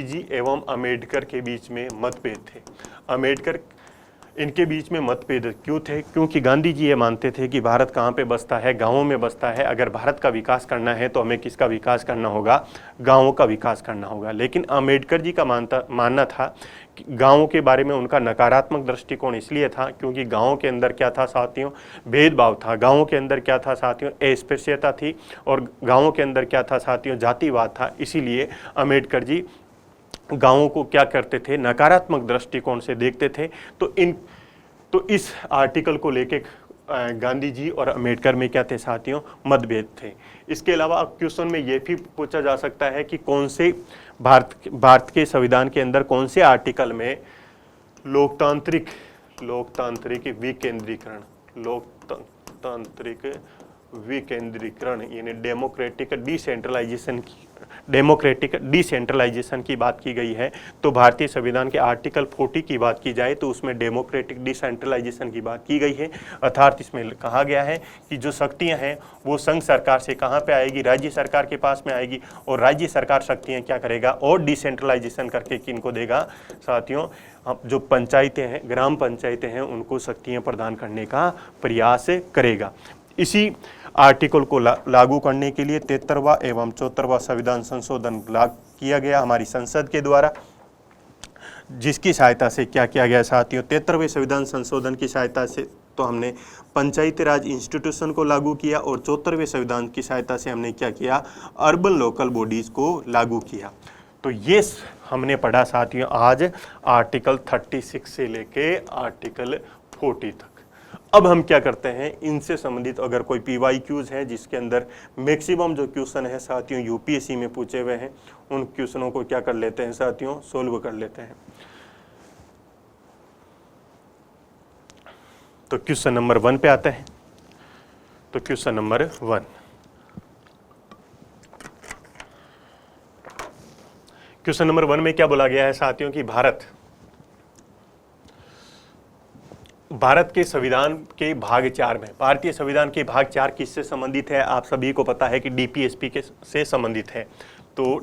जी एवं अम्बेडकर के बीच में मतभेद थे। अम्बेडकर इनके बीच में मतभेद क्यों थे? क्योंकि गांधी जी ये मानते थे कि भारत कहाँ पे बसता है? गाँवों में बसता है। अगर भारत का विकास करना है तो हमें किसका विकास करना होगा? गाँवों का विकास करना होगा। लेकिन अम्बेडकर जी का मानना था कि गाँवों के बारे में उनका नकारात्मक दृष्टिकोण इसलिए था क्योंकि गाँवों के अंदर क्या था साथियों? भेदभाव था। गाँवों के अंदर क्या था साथियों? अस्पृश्यता थी। और गाँवों के अंदर क्या था साथियों? जातिवाद था। इसीलिए अम्बेडकर जी गाँवों को क्या करते थे? नकारात्मक दृष्टिकोण से देखते थे। तो इस आर्टिकल को लेके गांधी जी और अम्बेडकर में क्या थे साथियों? मतभेद थे। इसके अलावा क्वेश्चन में ये भी पूछा जा सकता है कि कौन से भारत के संविधान के अंदर कौन से आर्टिकल में लोकतांत्रिक विकेंद्रीकरण यानी डेमोक्रेटिक डिसेंट्रलाइजेशन की बात की गई है। तो भारतीय संविधान के आर्टिकल 40 की बात की जाए तो उसमें डेमोक्रेटिक डिसेंट्रलाइजेशन की बात की गई है। अर्थात इसमें कहा गया है कि जो शक्तियां हैं वो संघ सरकार से कहां पे आएगी? राज्य सरकार के पास में आएगी। और राज्य सरकार शक्तियां क्या करेगा? और डिसेंट्रलाइजेशन करके किनको देगा साथियों? जो पंचायतें हैं, ग्राम पंचायतें हैं, उनको शक्तियां प्रदान करने का प्रयास करेगा। इसी आर्टिकल को लागू करने के लिए 73वां एवं 74वां संविधान संशोधन लागू किया गया हमारी संसद के द्वारा, जिसकी सहायता से क्या किया गया साथियों? 73वें संविधान संशोधन की सहायता से तो हमने पंचायती राज इंस्टीट्यूशन को लागू किया और 74वें संविधान की सहायता से हमने क्या किया? अर्बन लोकल बॉडीज को लागू किया। तो ये हमने पढ़ा साथियों आज आर्टिकल 36 से लेके आर्टिकल 40 तक। अब हम क्या करते हैं? इनसे संबंधित अगर कोई PYQs है जिसके अंदर मैक्सिमम जो क्वेश्चन है साथियों UPSC में पूछे हुए हैं, उन क्वेश्चनों को क्या कर लेते हैं साथियों? सोल्व कर लेते हैं। तो क्वेश्चन नंबर 1 पे आते हैं। तो क्वेश्चन नंबर 1, क्वेश्चन नंबर 1 में क्या बोला गया है साथियों कि भारत के संविधान के भाग 4 में, भारतीय संविधान के भाग 4 किससे संबंधित है? आप सभी को पता है कि DPSP से संबंधित है। तो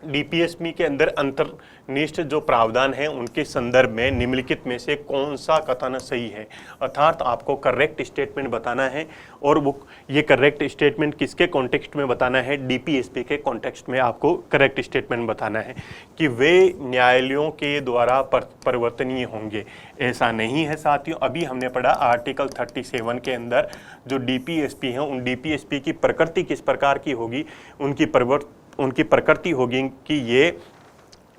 DPSP के अंदर अंतर्निष्ठ जो प्रावधान है उनके संदर्भ में निम्नलिखित में से कौन सा कथन सही है? अर्थात आपको करेक्ट स्टेटमेंट बताना है। और वो ये करेक्ट स्टेटमेंट किसके कॉन्टेक्स्ट में बताना है? DPSP के कॉन्टेक्स्ट में आपको करेक्ट स्टेटमेंट बताना है कि वे न्यायालयों के द्वारा परिवर्तनीय होंगे। ऐसा नहीं है साथियों। अभी हमने पढ़ा आर्टिकल 37 के अंदर जो DPSP हैं, उन DPSP की प्रकृति किस प्रकार की होगी? उनकी प्रकृति होगी कि ये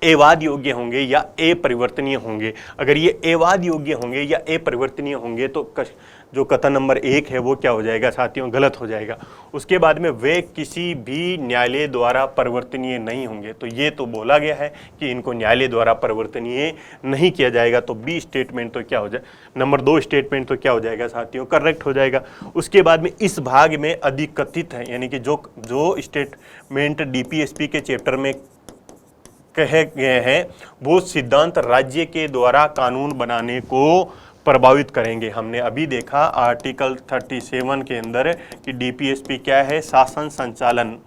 एवाद योग्य होंगे या अपरिवर्तनीय होंगे। अगर ये एवाद योग्य होंगे या अपरिवर्तनीय होंगे तो जो कथन नंबर 1 है वो क्या हो जाएगा साथियों? गलत हो जाएगा। उसके बाद में वे किसी भी न्यायालय द्वारा परिवर्तनीय नहीं होंगे। तो ये तो बोला गया है कि इनको न्यायालय द्वारा परिवर्तनीय नहीं किया जाएगा। तो बी स्टेटमेंट तो क्या हो जाए? नंबर 2 स्टेटमेंट तो क्या हो जाएगा साथियों? करेक्ट हो जाएगा। उसके बाद में इस भाग में अधिकथित है, यानी कि जो स्टेटमेंट DPSP के चैप्टर में कहे गए हैं वो सिद्धांत राज्य के द्वारा कानून बनाने को प्रभावित करेंगे। हमने अभी देखा आर्टिकल 37 के अंदर कि DPSP क्या है? शासन संचालन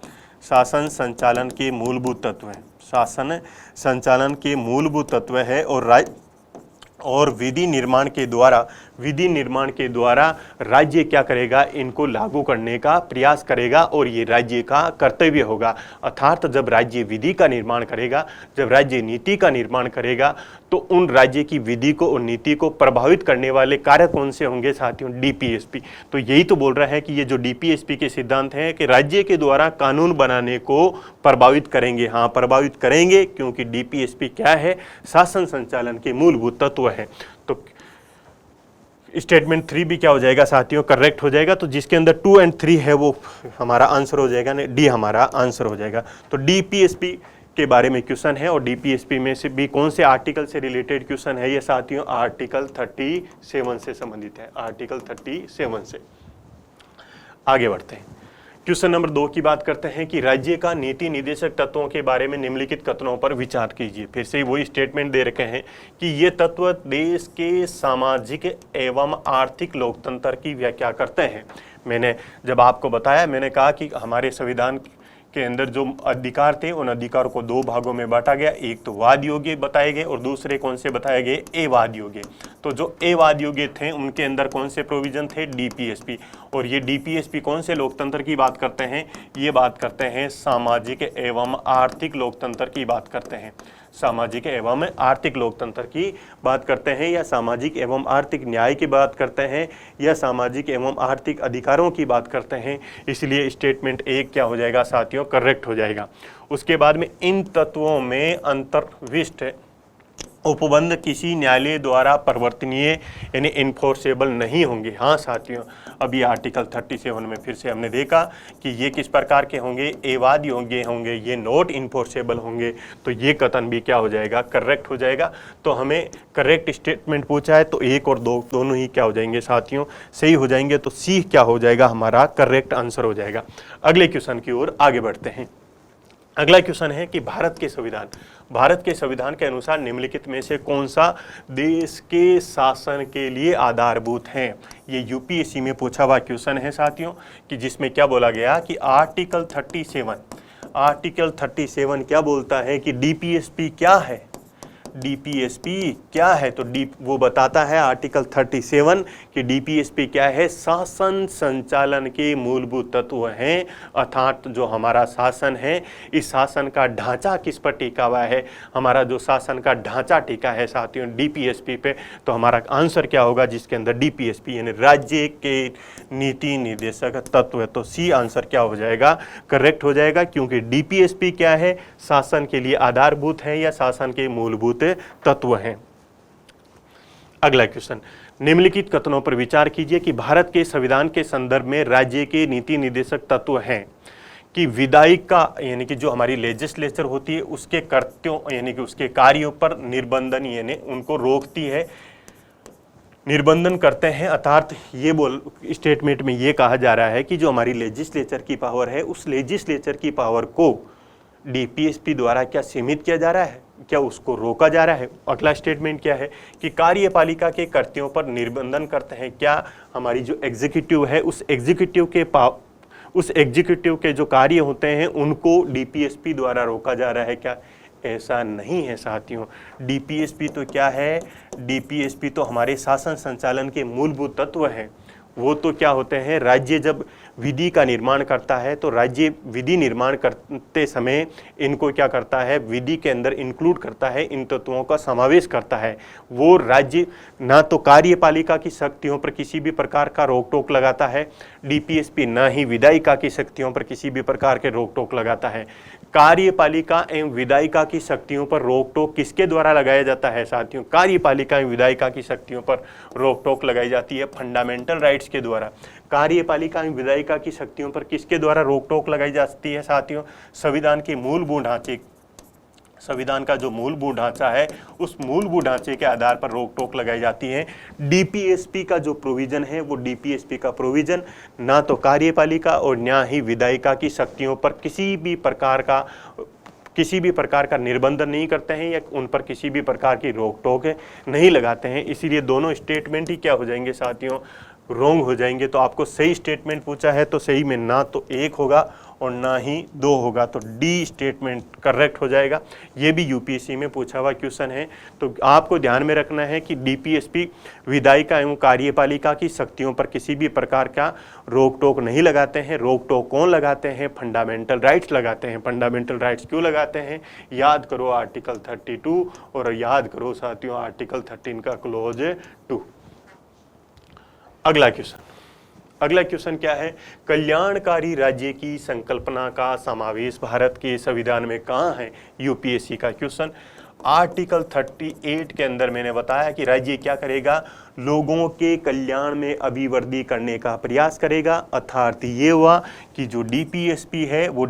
के मूलभूत तत्व है। शासन संचालन के मूलभूत तत्व है और विधि निर्माण के द्वारा राज्य क्या करेगा? इनको लागू करने का प्रयास करेगा और ये राज्य का कर्तव्य होगा। अर्थात जब राज्य विधि का निर्माण करेगा, जब राज्य नीति का निर्माण करेगा, तो उन राज्य की विधि को और नीति को प्रभावित करने वाले कार्य कौन से होंगे साथियों? DPSP। तो यही तो बोल रहा है कि ये जो DPSP के सिद्धांत हैं कि राज्य के द्वारा कानून बनाने को प्रभावित करेंगे। हाँ, प्रभावित करेंगे क्योंकि DPSP क्या है? शासन संचालन के मूलभूत तत्व है। तो स्टेटमेंट 3 भी क्या हो जाएगा साथियों? करेक्ट हो जाएगा। तो जिसके अंदर 2 और 3 है वो हमारा आंसर हो जाएगा, नहीं डी हमारा आंसर हो जाएगा। तो DPSP के बारे में क्वेश्चन है और DPSP में से भी कौन से आर्टिकल से रिलेटेड क्वेश्चन है ये साथियों? आर्टिकल 37 से संबंधित है। आर्टिकल 37 से आगे बढ़ते हैं। क्वेश्चन नंबर 2 की बात करते हैं कि राज्य का नीति निर्देशक तत्वों के बारे में निम्नलिखित कथनों पर विचार कीजिए। फिर से वही स्टेटमेंट दे रखे हैं कि ये तत्व देश के सामाजिक एवं आर्थिक लोकतंत्र की व्याख्या करते हैं। मैंने जब आपको बताया, मैंने कहा कि हमारे संविधान के अंदर जो अधिकार थे उन अधिकारों को दो भागों में बांटा गया। एक तो वाद योग्य बताए गए और दूसरे कौन से बताए गए, अवाद योग्य। तो जो अवाद योग्य थे उनके अंदर कौन से प्रोविजन थे, डीपीएसपी। और ये डीपीएसपी कौन से लोकतंत्र की बात करते हैं, ये बात करते हैं सामाजिक एवं आर्थिक लोकतंत्र की बात करते हैं, सामाजिक एवं आर्थिक लोकतंत्र की बात करते हैं, या सामाजिक एवं आर्थिक न्याय की बात करते हैं, या सामाजिक एवं आर्थिक अधिकारों की बात करते हैं। इसलिए स्टेटमेंट 1 क्या हो जाएगा साथियों, करेक्ट हो जाएगा। उसके बाद में इन तत्वों में अंतर्विष्ट उपबंध किसी न्यायालय द्वारा परिवर्तनीय यानी इन्फोर्सेबल नहीं होंगे। हाँ साथियों, अभी आर्टिकल 37 में फिर से हमने देखा कि ये किस प्रकार के होंगे, अवाद योग्य होंगे, ये नॉट इन्फोर्सेबल होंगे। तो ये कथन भी क्या हो जाएगा, करेक्ट हो जाएगा। तो हमें करेक्ट स्टेटमेंट पूछा है तो 1 और 2 दोनों ही क्या हो जाएंगे साथियों, सही हो जाएंगे। तो सी क्या हो जाएगा, हमारा करेक्ट आंसर हो जाएगा। अगले क्वेश्चन की ओर आगे बढ़ते हैं। अगला क्वेश्चन है कि भारत के संविधान के अनुसार निम्नलिखित में से कौन सा देश के शासन के लिए आधारभूत है। ये यूपीएससी में पूछा हुआ क्वेश्चन है साथियों, कि जिसमें क्या बोला गया कि आर्टिकल 37 क्या बोलता है कि डीपीएसपी क्या है, डीपीएसपी क्या है। तो वो बताता है आर्टिकल 37 कि डीपीएसपी क्या है, शासन संचालन के मूलभूत तत्व हैं। अर्थात जो हमारा शासन है, इस शासन का ढांचा किस पर टिका हुआ है, हमारा जो शासन का ढांचा टिका है साथियों डीपीएसपी पे। तो हमारा आंसर क्या होगा, जिसके अंदर डीपीएसपी यानी राज्य के नीति निर्देशक तत्व है। तो सी आंसर क्या हो जाएगा, करेक्ट हो जाएगा, क्योंकि डीपीएसपी क्या है, शासन के लिए आधारभूत है या शासन के मूलभूत तत्व हैं। अगला क्वेश्चन, निम्नलिखित कथनों पर विचार कीजिए कि भारत के संविधान के संदर्भ में राज्य के नीति निर्देशक तत्व हैं कि विधायिका यानी कि जो हमारी लेजिस्लेचर होती है उसके कर्तव्यों यानी कि उसके कार्यों पर निर्बंधन यानी उनको रोकती है, निर्बंधन करते हैं। अर्थात ये स्टेटमेंट में ये कहा जा रहा है कि जो हमारी लेजिस्लेचर की पावर है, उस लेजिस्लेचर की पावर को डीपीएसपी द्वारा क्या सीमित किया जा रहा है, क्या उसको रोका जा रहा है। अगला स्टेटमेंट क्या है कि कार्यपालिका के कर्तव्यों पर निर्बंधन करते हैं। क्या हमारी जो एग्जीक्यूटिव है उस एग्जीक्यूटिव के जो कार्य होते हैं उनको डीपीएसपी द्वारा रोका जा रहा है क्या, ऐसा नहीं है साथियों। डीपीएसपी तो क्या है, डीपीएसपी तो हमारे शासन संचालन के मूलभूत तत्व हैं। वो तो क्या होते हैं, राज्य जब विधि का निर्माण करता है तो राज्य विधि निर्माण करते समय इनको क्या करता है, विधि के अंदर इंक्लूड करता है, इन तत्वों का समावेश करता है। वो राज्य ना तो कार्यपालिका की शक्तियों पर किसी भी प्रकार का रोक टोक लगाता है, डीपीएसपी ना ही विधायिका की शक्तियों पर किसी भी प्रकार के रोक टोक लगाता है। कार्यपालिका एवं विधायिका की शक्तियों पर रोक टोक किसके द्वारा लगाया जाता है साथियों, कार्यपालिका एवं विधायिका की शक्तियों पर रोक टोक लगाई जाती है फंडामेंटल राइट्स के द्वारा। कार्यपालिका एवं विधायिका की शक्तियों पर किसके द्वारा रोक टोक लगाई जाती है साथियों, संविधान के मूलभूत ढांचे, संविधान का जो मूलभूत ढांचा है उस मूलभूत ढांचे के आधार पर रोक टोक लगाई जाती है। डीपीएसपी का जो प्रोविजन है वो डीपीएसपी का प्रोविजन ना तो कार्यपालिका और ना ही विधायिका की शक्तियों पर किसी भी प्रकार का निर्बंधन नहीं करते हैं या उन पर किसी भी प्रकार की रोक टोक नहीं लगाते हैं। इसीलिए दोनों स्टेटमेंट ही क्या हो जाएंगे साथियों, रॉन्ग हो जाएंगे। तो आपको सही स्टेटमेंट पूछा है तो सही में ना तो 1 होगा और ना ही 2 होगा, तो डी स्टेटमेंट करेक्ट हो जाएगा। ये भी यूपीएससी में पूछा हुआ क्वेश्चन है। तो आपको ध्यान में रखना है कि डीपीएसपी विधायिका एवं कार्यपालिका की शक्तियों पर किसी भी प्रकार का रोक टोक नहीं लगाते हैं। रोक टोक कौन लगाते हैं, फंडामेंटल राइट्स लगाते हैं। फंडामेंटल राइट्स क्यों लगाते हैं, याद करो आर्टिकल 32 और याद करो साथियों आर्टिकल 13 का क्लोज 2। अगला क्वेश्चन क्या है, कल्याणकारी राज्य की संकल्पना का समावेश भारत के संविधान में कहाँ है। यूपीएससी का क्वेश्चन आर्टिकल 38 के अंदर मैंने बताया कि राज्य क्या करेगा, लोगों के कल्याण में अभिवृद्धि करने का प्रयास करेगा। अर्थात ये हुआ कि जो डीपीएसपी है वो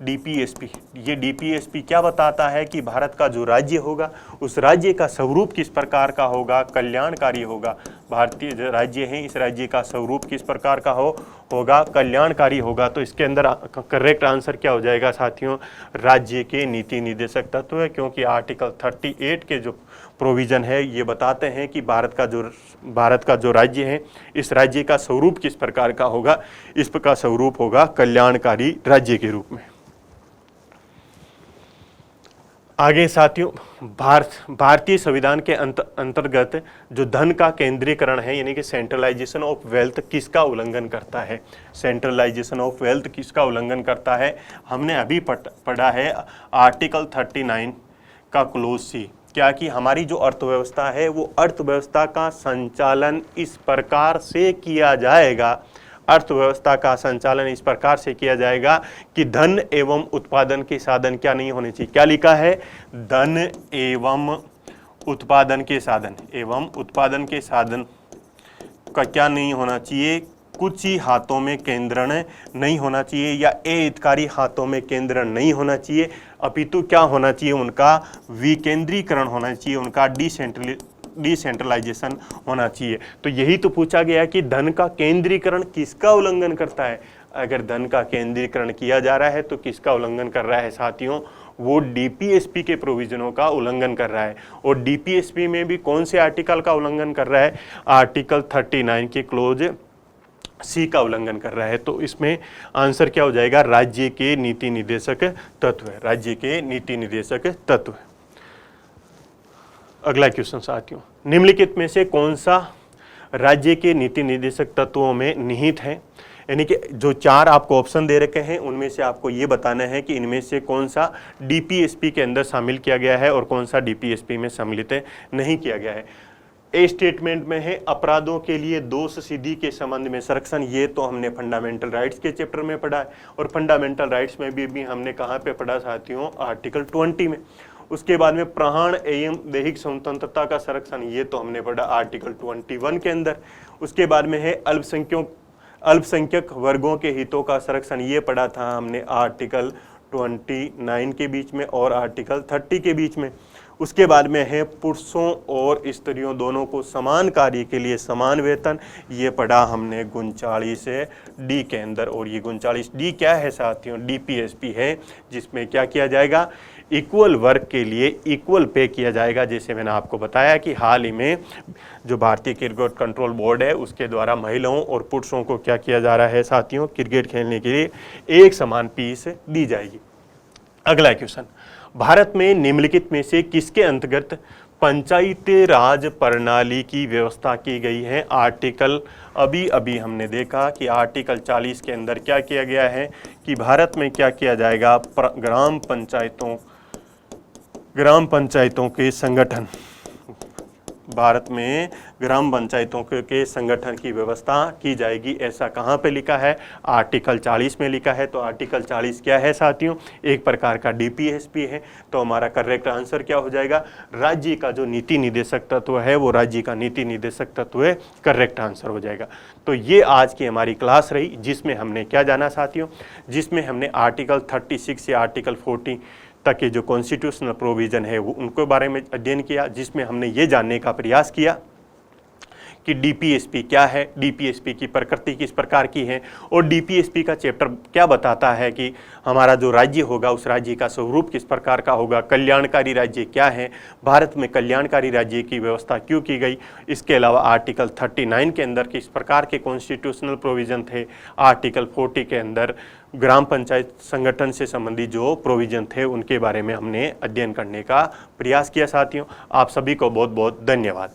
डीपीएसपी क्या बताता है कि भारत का जो राज्य होगा उस राज्य का स्वरूप किस प्रकार का होगा, कल्याणकारी होगा। भारतीय जो राज्य है इस राज्य का स्वरूप किस प्रकार का होगा, कल्याणकारी होगा। तो इसके अंदर करेक्ट आंसर क्या हो जाएगा साथियों, राज्य के नीति निर्देशक तत्व है, क्योंकि आर्टिकल 38 के जो प्रोविजन है ये बताते हैं कि भारत का जो राज्य है इस राज्य का स्वरूप किस प्रकार का होगा, इस प्रकार स्वरूप होगा कल्याणकारी राज्य के रूप में। आगे साथियों, भारतीय संविधान के अंतर्गत जो धन का केंद्रीकरण है यानी कि सेंट्रलाइजेशन ऑफ वेल्थ किसका उल्लंघन करता है? सेंट्रलाइजेशन ऑफ वेल्थ किसका उल्लंघन करता है? हमने अभी पढ़ा है आर्टिकल 39 का क्लोज सी, क्या कि हमारी जो अर्थव्यवस्था है वो अर्थव्यवस्था का संचालन इस प्रकार से किया जाएगा, अर्थव्यवस्था का संचालन इस प्रकार से किया जाएगा कि धन एवं उत्पादन के साधन क्या नहीं होने चाहिए। क्या लिखा है? धन एवं उत्पादन के साधन एवं उत्पादन के साधन का क्या नहीं होना चाहिए? कुछ ही हाथों में केंद्रण नहीं होना चाहिए या हितकारी हाथों में केंद्रण नहीं होना चाहिए, अपितु क्या होना चाहिए? उनका विकेंद्रीकरण होना चाहिए, उनका डिसेंट्रलाइजेशन होना चाहिए। तो यही तो पूछा गया कि धन का केंद्रीकरण किसका उल्लंघन करता है? अगर धन का केंद्रीकरण किया जा रहा है तो किसका उल्लंघन कर रहा है साथियों? वो डीपीएसपी के प्रोविजनों का उल्लंघन कर रहा है। और डीपीएसपी में भी कौन से आर्टिकल का उल्लंघन कर रहा है? आर्टिकल 39 के क्लोज सी का उल्लंघन कर रहा है। तो इसमें आंसर क्या हो जाएगा? राज्य के नीति निर्देशक तत्व है, राज्य के नीति निर्देशक तत्व है। अगला क्वेश्चन साथियों, निम्नलिखित में से कौन सा राज्य के नीति निर्देशक तत्वों में निहित है? यानी कि जो 4 आपको ऑप्शन दे रखे हैं उनमें से आपको ये बताना है कि इनमें से कौन सा डीपीएसपी के अंदर शामिल किया गया है और कौन सा डीपीएसपी में सम्मिलित नहीं किया गया है। ए स्टेटमेंट में है अपराधों के लिए दोष सिद्धि के संबंध में संरक्षण, ये तो हमने फंडामेंटल राइट्स के चैप्टर में पढ़ा है और फंडामेंटल राइट्स में भी हमने कहाँ पे पढ़ा साथियों? आर्टिकल 20 में। उसके बाद में प्राण एवं दैहिक स्वतंत्रता का संरक्षण, ये तो हमने पढ़ा आर्टिकल 21 के अंदर। उसके बाद में है अल्पसंख्यक वर्गों के हितों का संरक्षण, ये पढ़ा था हमने आर्टिकल 29 के बीच में और आर्टिकल 30 के बीच में। उसके बाद में है पुरुषों और स्त्रियों दोनों को समान कार्य के लिए समान वेतन, ये पढ़ा हमने 39 डी के अंदर। और ये 39 डी क्या है साथियों? डीपीएसपी है, जिसमें क्या किया जाएगा? इक्वल वर्क के लिए इक्वल पे किया जाएगा। जैसे मैंने आपको बताया कि हाल ही में जो भारतीय क्रिकेट कंट्रोल बोर्ड है उसके द्वारा महिलाओं और पुरुषों को क्या किया जा रहा है साथियों? क्रिकेट खेलने के लिए एक समान फीस दी जाएगी। अगला क्वेश्चन, भारत में निम्नलिखित में से किसके अंतर्गत पंचायत राज प्रणाली की व्यवस्था की गई है? आर्टिकल अभी हमने देखा कि आर्टिकल 40 के अंदर क्या किया गया है कि भारत में क्या किया जाएगा? ग्राम पंचायतों के संगठन, भारत में ग्राम पंचायतों के संगठन की व्यवस्था की जाएगी। ऐसा कहाँ पे लिखा है? आर्टिकल 40 में लिखा है। तो आर्टिकल 40 क्या है साथियों? एक प्रकार का डीपीएसपी है। तो हमारा करेक्ट आंसर क्या हो जाएगा? राज्य का जो नीति निर्देशक तत्व है वो राज्य का नीति निर्देशक तत्व है, करेक्ट आंसर हो जाएगा। तो ये आज की हमारी क्लास रही, जिसमें हमने क्या जाना साथियों? जिसमें हमने आर्टिकल 36 से आर्टिकल 40 तक के जो कॉन्स्टिट्यूशनल प्रोविज़न है वो उनको बारे में अध्ययन किया, जिसमें हमने ये जानने का प्रयास किया कि डीपीएसपी क्या है, डीपीएसपी की प्रकृति किस प्रकार की है और डीपीएसपी का चैप्टर क्या बताता है कि हमारा जो राज्य होगा उस राज्य का स्वरूप किस प्रकार का होगा, कल्याणकारी राज्य क्या है, भारत में कल्याणकारी राज्य की व्यवस्था क्यों की गई। इसके अलावा आर्टिकल 39 के अंदर किस प्रकार के कॉन्स्टिट्यूशनल प्रोविज़न थे, आर्टिकल 40 के अंदर ग्राम पंचायत संगठन से संबंधित जो प्रोविज़न थे उनके बारे में हमने अध्ययन करने का प्रयास किया साथियों। आप सभी को बहुत बहुत धन्यवाद।